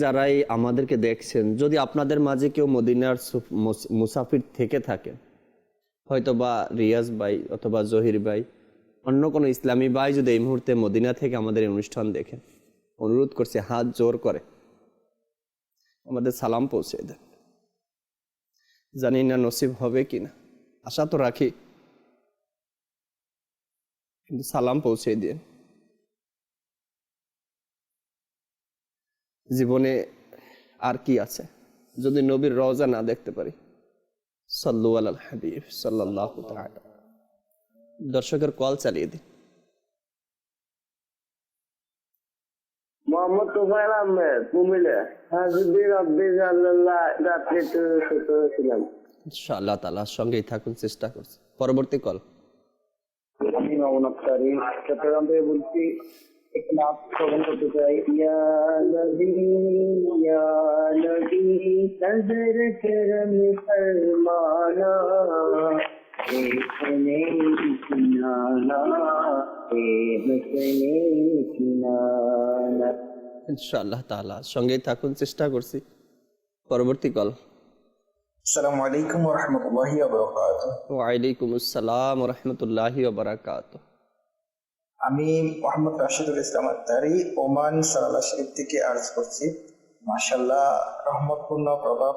যারাই আমাদেরকে দেখছেন, যদি আপনাদের মাঝে কেউ মদিনার মুসাফির থেকে থাকে, হয়তো বা রিয়াজ ভাই অথবা জহির ভাই, অন্য কোনো ইসলামী ভাই যদি এই মুহূর্তে মদিনা থেকে আমাদের এই অনুষ্ঠান দেখেন, অনুরোধ করছে হাত জোর করে আমাদের সালাম পৌঁছে দেন। জানি না নসিব হবে কিনা, আশা তো রাখি, কিন্তু সালাম পৌঁছে দিয়ে। জীবনে আর কি আছে যদি নবীর রওজা না দেখতে পারি? সাল্লু আলাল হাবিব সাল্লাল্লাহু তাআলা। দর্শকের কল চালিয়ে দিন। মোহাম্মদ তোফায়েল আহমেদ, কুমিল্লা। হাসবি রাব্বি জাল্লাল্লাহ, রাত্রে তো ছিলাম। ইনশাআল্লাহ তাআলার সঙ্গেই থাকুন, চেষ্টা করছি। পরবর্তী কল। আমি মামুন আক্তারি, চট্টগ্রাম থেকে বলছি। এক নাচ শ্রবণ করতে চাই। ইয়া নবী নজর করম ফরমানা, দেখনে কিনানা, দেখনে কিনানা। ইনশাআল্লাহ তাআলা সঙ্গেই থাকুন, চেষ্টা করছি। পরবর্তী কল। আসসালামু আলাইকুম ওয়া রাহমাতুল্লাহি ওয়া বারাকাতুহু। ওয়া আলাইকুম আসসালাম ওয়া রাহমাতুল্লাহি ওয়া বারাকাতুহু। আমি মোহাম্মদ রাশিদুল ইসলাম আত্তারি, ওমান সালালা শরীফ থেকে আর্জ করছি। মাশাআল্লাহ, রহমতপূর্ণ প্রভাব।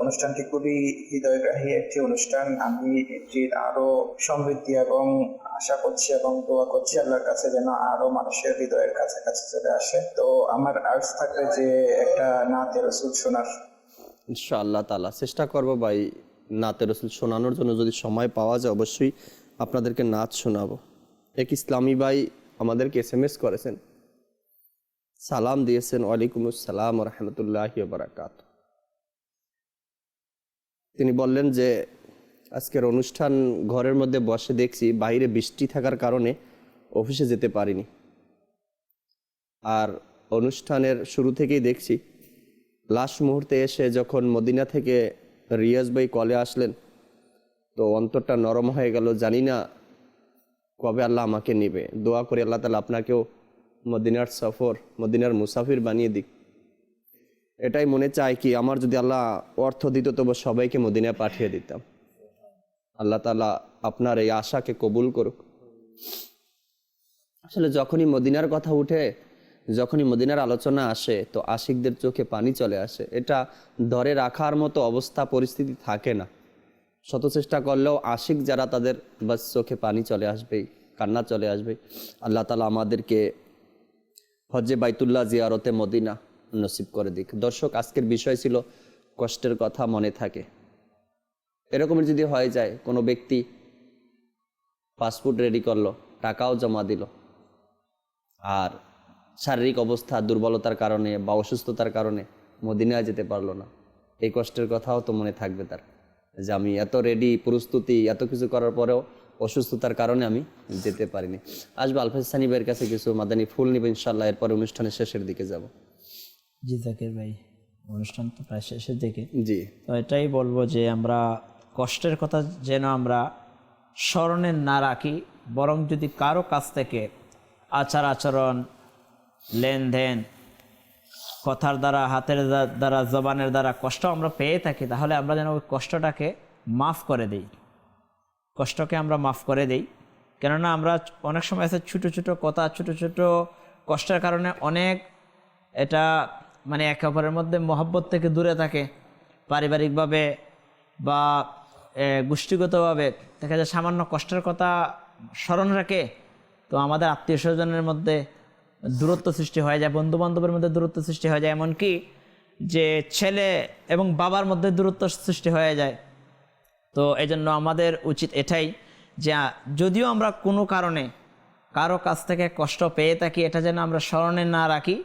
অনুষ্ঠানটি খুবই হৃদয়গ্রাহী একটি অনুষ্ঠান। আমি এটির আরো সমৃদ্ধি এবং আশা করছি এবং দোয়া করছি আল্লাহর কাছে যেন আরো মানুষের হৃদয়ের কাছাকাছি চলে আসে। তো আমার আর্জ থাকবে যে একটা নাতে রাসূল শোনার। ইনশাআল্লাহ তাআলা চেষ্টা করব ভাই, নাতে রাসূল শোনানোর জন্য যদি সময় পাওয়া যায় অবশ্যই আপনাদেরকে নাচ শোনাবো। এক ইসলামী ভাই আমাদেরকে SMS করেছেন, সালাম দিয়েছেন, ওয়ালাইকুম আসসালাম ওয়া রাহমাতুল্লাহি ওয়া বারাকাতুহু। তিনি বললেন যে আজকের অনুষ্ঠান ঘরের মধ্যে বসে দেখছি, বাইরে বৃষ্টি থাকার কারণে অফিসে যেতে পারিনি। আর অনুষ্ঠানের শুরু থেকেই দেখছি, লাস্ট মুহূর্তে এসে যখন মদিনা থেকে রিয়াজ ভাই কলে আসলেন, তো অন্তরটা নরম হয়ে গেল। জানি না কবে আল্লাহ আমাকে নিবে। দোয়া করি আল্লাহ তাআলা আপনাকেও মদিনার সফর, মদিনার মুসাফির বানিয়ে দিক। এটাই মনে চাই কি আমার যদি আল্লাহ অর্থ দিত তবে সবাইকে মদিনায় পাঠিয়ে দিতাম। আল্লাহ তাআলা আপনার এই আশাকে কবুল করুক। আসলে যখনই মদিনার কথা উঠে, যখনই মদিনার আলোচনা আসে, তো আশিকদের চোখে পানি চলে আসে। এটা ধরে রাখার মতো অবস্থা পরিস্থিতি থাকে না। শত চেষ্টা করলেও আশিক যারা, তাদের বাস চোখে পানি চলে আসবেই, কান্না চলে আসবে। আল্লাহ তাআলা আমাদেরকে হজ্জে বাইতুল্লাহ জিয়ারতে মদিনা নসিব করে দিক। দর্শক, আজকের বিষয় ছিল কষ্টের কথা মনে থাকে। এরকমের যদি হয়ে যায়, কোনো ব্যক্তি পাসপোর্ট রেডি করলো, টাকাও জমা দিল, আর শারীরিক অবস্থা দুর্বলতার কারণে বা অসুস্থতার কারণে মদিনায় যেতে পারলো না, এই কষ্টের কথাও তো মনে থাকবে তার, যে আমি এত রেডি, প্রস্তুতি, এত কিছু করার পরেও অসুস্থতার কারণে আমি যেতে পারিনি। আসবো আলফাজ সানি ভাইয়ের কাছে, কিছু মাদানী ফুল নিব ইনশাল্লাহ, এরপরে অনুষ্ঠানের শেষের দিকে যাব। জি জাকির ভাই, অনুষ্ঠান তো প্রায় শেষের দিকে। জি, তো এটাই বলবো যে আমরা কষ্টের কথা যেন আমরা স্মরণে না রাখি, বরং যদি কারো কাছ থেকে আচার আচরণ, লেনদেন, কথার দ্বারা, হাতের দ্বারা, জবানের দ্বারা কষ্ট আমরা পেয়ে থাকি, তাহলে আমরা যেন ওই কষ্টটাকে মাফ করে দিই, কষ্টকে আমরা মাফ করে দিই। কেননা আমরা অনেক সময় আছে ছোটো ছোটো কথা, ছোটো ছোটো কষ্টের কারণে অনেক এটা মানে একে অপরের মধ্যে মহব্বত থেকে দূরে থাকে। পারিবারিকভাবে বা গোষ্ঠীগতভাবে দেখা যায় সামান্য কষ্টের কথা স্মরণ রাখে, তো আমাদের আত্মীয় স্বজনের মধ্যে দূরত্ব সৃষ্টি হয়ে যায়, বন্ধুবান্ধবের মধ্যে দূরত্ব সৃষ্টি হয়ে যায়, এমনকি যে ছেলে এবং বাবার মধ্যে দূরত্ব সৃষ্টি হয়ে যায়। তো এই জন্য আমাদের উচিত এটাই যে যদিও আমরা কোনো কারণে কারো কাছ থেকে কষ্ট পেয়ে থাকি, এটা যেন আমরা স্মরণে না রাখি,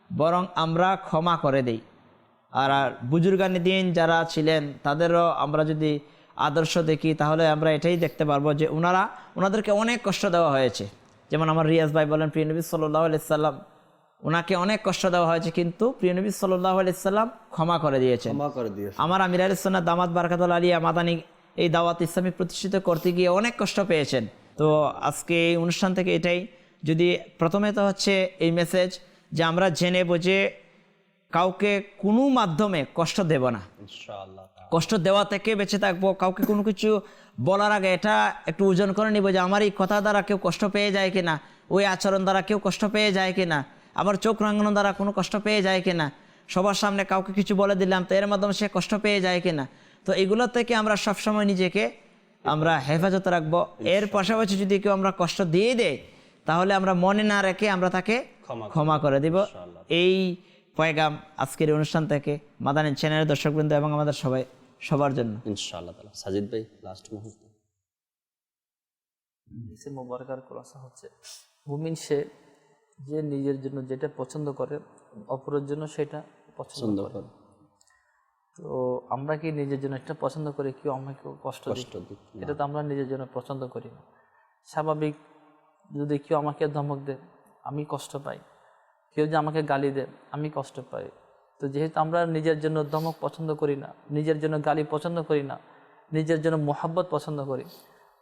বরং আমরা ক্ষমা করে দিই। আর বুজুর্গানি দিন যারা ছিলেন তাদেরও আমরা যদি আদর্শ দেখি, তাহলে আমরা এটাই দেখতে পারবো যে ওনাদেরকে অনেক কষ্ট দেওয়া হয়েছে। যেমন আমার রিয়াজ ভাই বলেন, প্রিয় নবী সাল্লাল্লাহু আলাইহি সাল্লাম, ওনাকে অনেক কষ্ট দেওয়া হয়েছে, কিন্তু প্রিয় নবী সাল্লাল্লাহু আলাইহি সাল্লাম ক্ষমা করে দিয়েছেন। আমার আমির আহলে সুন্নাত দামাত বারাকাতুল আলিয়া মাদানী এই দাওয়াত ইসলামী প্রতিষ্ঠিত করতে গিয়ে অনেক কষ্ট পেয়েছেন। তো আজকে এই অনুষ্ঠান থেকে এটাই, যদি প্রথমে তো হচ্ছে এই মেসেজ যে আমরা জেনে বুঝে কাউকে কোনো মাধ্যমে কষ্ট দেব না, ইনশাআল্লাহ। কষ্ট দেওয়া থেকে বেঁচে থাকবো। কাউকে কোনো কিছু বলার আগে এটা একটু ওজন করে নিব যে আমার এই কথা দ্বারা কেউ কষ্ট পেয়ে যায় কিনা, ওই আচরণ দ্বারা কেউ কষ্ট পেয়ে যায় কিনা, আমার চোখ রাঙানো দ্বারা কোনো কষ্ট পেয়ে যায় কিনা, সবার সামনে কাউকে কিছু বলে দিলাম তো এর মাধ্যমে সে কষ্ট পেয়ে যায় কিনা। তো এগুলো থেকে আমরা সবসময় নিজেকে আমরা হেফাজত রাখবো। এর পাশাপাশি যদি কেউ আমরা কষ্ট দিয়ে দেয় তাহলে আমরা মনে না রেখে আমরা তাকে ক্ষমা করে দিব। এই পয়গাম আজকের এই অনুষ্ঠান থেকে মাদানী চ্যানেলের দর্শকবৃন্দ এবং আমাদের সবার জন্য ইনশাআল্লাহ তাআলা। সাজিদ ভাই, লাস্ট মুহূর্ত। মোবারকার খোলাসা হচ্ছে, মুমিন সে যে নিজের জন্য যেটা পছন্দ করে অপরের জন্য সেটা পছন্দ করে। তো আমরা কি নিজের জন্য একটা পছন্দ করি কেউ আমাকে কষ্ট দিই? এটা তো আমরা নিজের জন্য পছন্দ করি না। স্বাভাবিক যদি কেউ আমাকে ধমক দেয় আমি কষ্ট পাই, কেউ যে আমাকে গালি দেয় আমি কষ্ট পাই। তো যেহেতু আমরা নিজের জন্য ধমক পছন্দ করি না, নিজের জন্য গালি পছন্দ করি না, নিজের জন্য মোহাব্বত পছন্দ করি,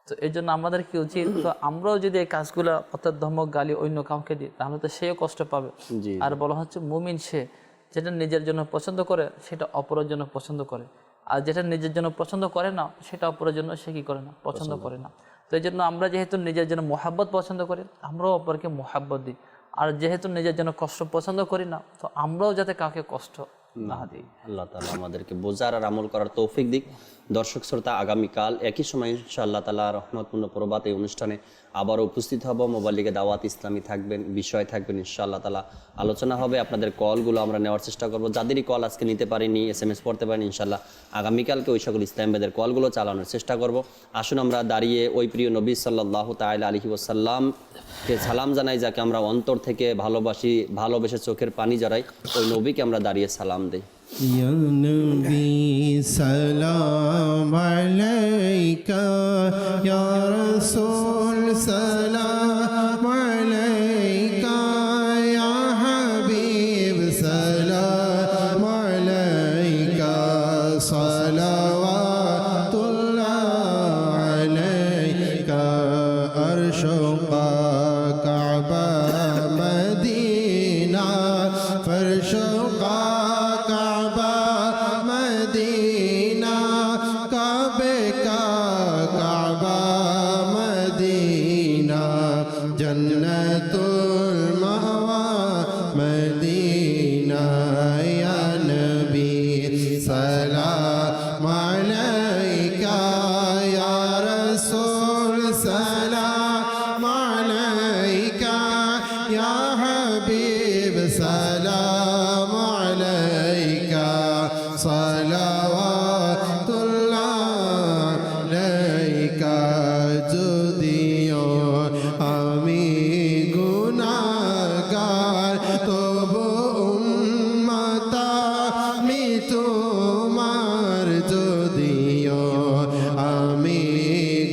তো এই জন্য আমাদের কি উচিত, তো আমরাও যদি এই কাজগুলো অর্থাৎ ধমক গালি অন্য কাউকে দিই তাহলে তো সেও কষ্ট পাবে। আর বলা হচ্ছে মুমিন সে যেটা নিজের জন্য পছন্দ করে সেটা অপরের জন্য পছন্দ করে, আর যেটা নিজের জন্য পছন্দ করে না সেটা অপরের জন্য সে কি করে না, পছন্দ করে না। তো এই জন্য আমরা যেহেতু নিজের জন্য মোহাব্বত পছন্দ করি আমরাও অপরকে মোহাব্বত দিই, আর যেহেতু নিজের জন্য কষ্ট পছন্দ করি না তো আমরাও যাতে কাউকে কষ্ট না দিই। আল্লাহ তাআলা আমাদেরকে বোঝার আর আমল করার তৌফিক দিক। দর্শক শ্রোতা, আগামীকাল একই সময় ইনশাআল্লাহ তাআলা রহমতপূর্ণ প্রভাত এই অনুষ্ঠানে আবারও উপস্থিত হব। মোবাইল লিগে দাওয়াত ইসলামী থাকবেন, বিষয় থাকবেন, ইনশাআল্লাহ তাআলা আলোচনা হবে। আপনাদের কলগুলো আমরা নেওয়ার চেষ্টা করব। যাদেরই কল আজকে নিতে পারিনি, SMS পড়তে পারিনি, ইনশাআল্লাহ আগামীকালকে ওই সকল ইসলামীদের কলগুলো চালানোর চেষ্টা করব। আসুন আমরা দাঁড়িয়ে ওই প্রিয় নবী সাল্লাল্লাহু তাআলা আলাইহি ওয়াসাল্লামকে সালাম জানাই, যাকে আমরা অন্তর থেকে ভালোবাসি, ভালোবেসে চোখের পানি জড়াই, ওই নবীকে আমরা দাঁড়িয়ে সালাম দেই। ইয়া নবী সালাম আলাইকা, ইয়া রাসূল সালাম আলাইকা, ইয়া হাবিব সালাম আলাইকা, সালাওয়াতুল্লাহ আলাইকা, আরশ কাবা মদিনা, ফরশ जन्नतुल मावा मदीना, या नबी सलाम अलैका, या रसूल सलाम अलैका, या हबीब सलाम अलैका, सलावातुल्लाह अलैका। যদিও আমি গুনাহগার তবু উম্মত আমি তোমার, যদিও আমি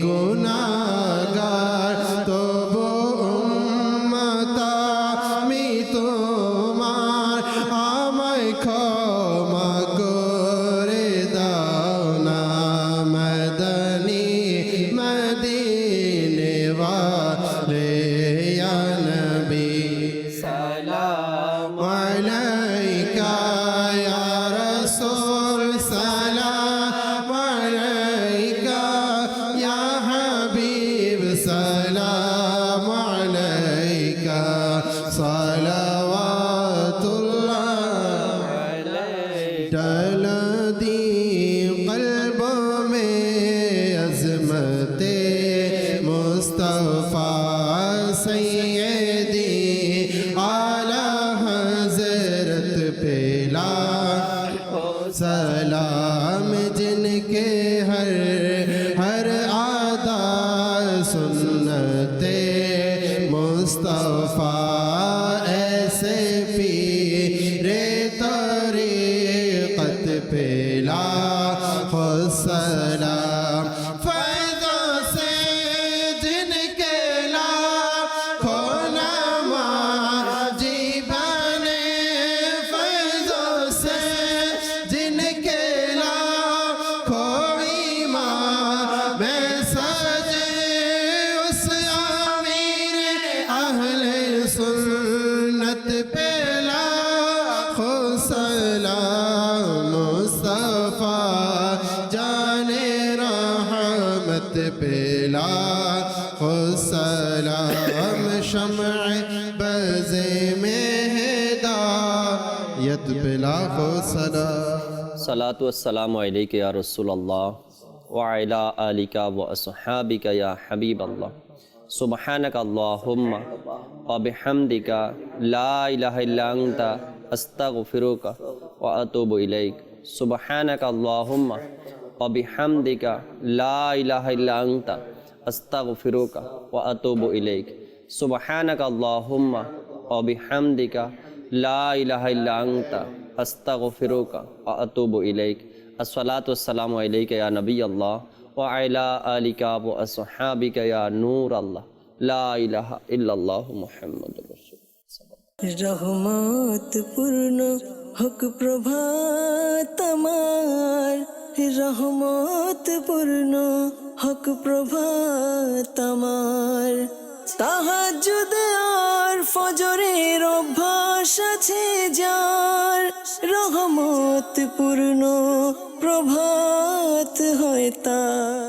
গুনাহগার তবু উম্মত আমি তোমার, আমায় ক্ষমা করে দাও না মদনী মদিনে वाले, या नबी सलाम अलैका, या रसूल सलाम अलैका, या हबीब सलाम अलैका, सलावातुल्लाह अलैका। डल दी कल्ब में अज़मते मुस्तफा सैयदी आला हजरत पे लाखो सलाम, जिनके हर हर आदा सुन्नते मुस्तफा ऐसे पीरे तरीक़त पे लाखो सलाम। सुन्नत पे लाखो پلا ہو سلام شمع بز میں ہدایت پلا ہو سلام صلاۃ والسلام علیک یا رسول اللہ وعلی آلک واصحابک یا حبیب اللہ سبحانک اللہم وبحمدک لا الہ الا انت استغفرک واتوب الیک سبحانک اللہم وبحمدک لا الہ الا انت استغفرک واتوب الیک سبحانک اللہم وبحمدک لا الہ الا انت استغفرک واتوب الیک الصلاۃ والسلام علیک یا نبی اللہ وعلی آلک واصحابک یا نور اللہ لا الہ الا اللہ محمد رسول রহমত পূর্ণ হোক প্রভাত আমার, রহমত পূর্ণ হোক প্রভাত আমার। তাহাজ্জুদ আর ফজরের অভ্যাস আছে যার, রহমত পূর্ণ প্রভাত হয় তার।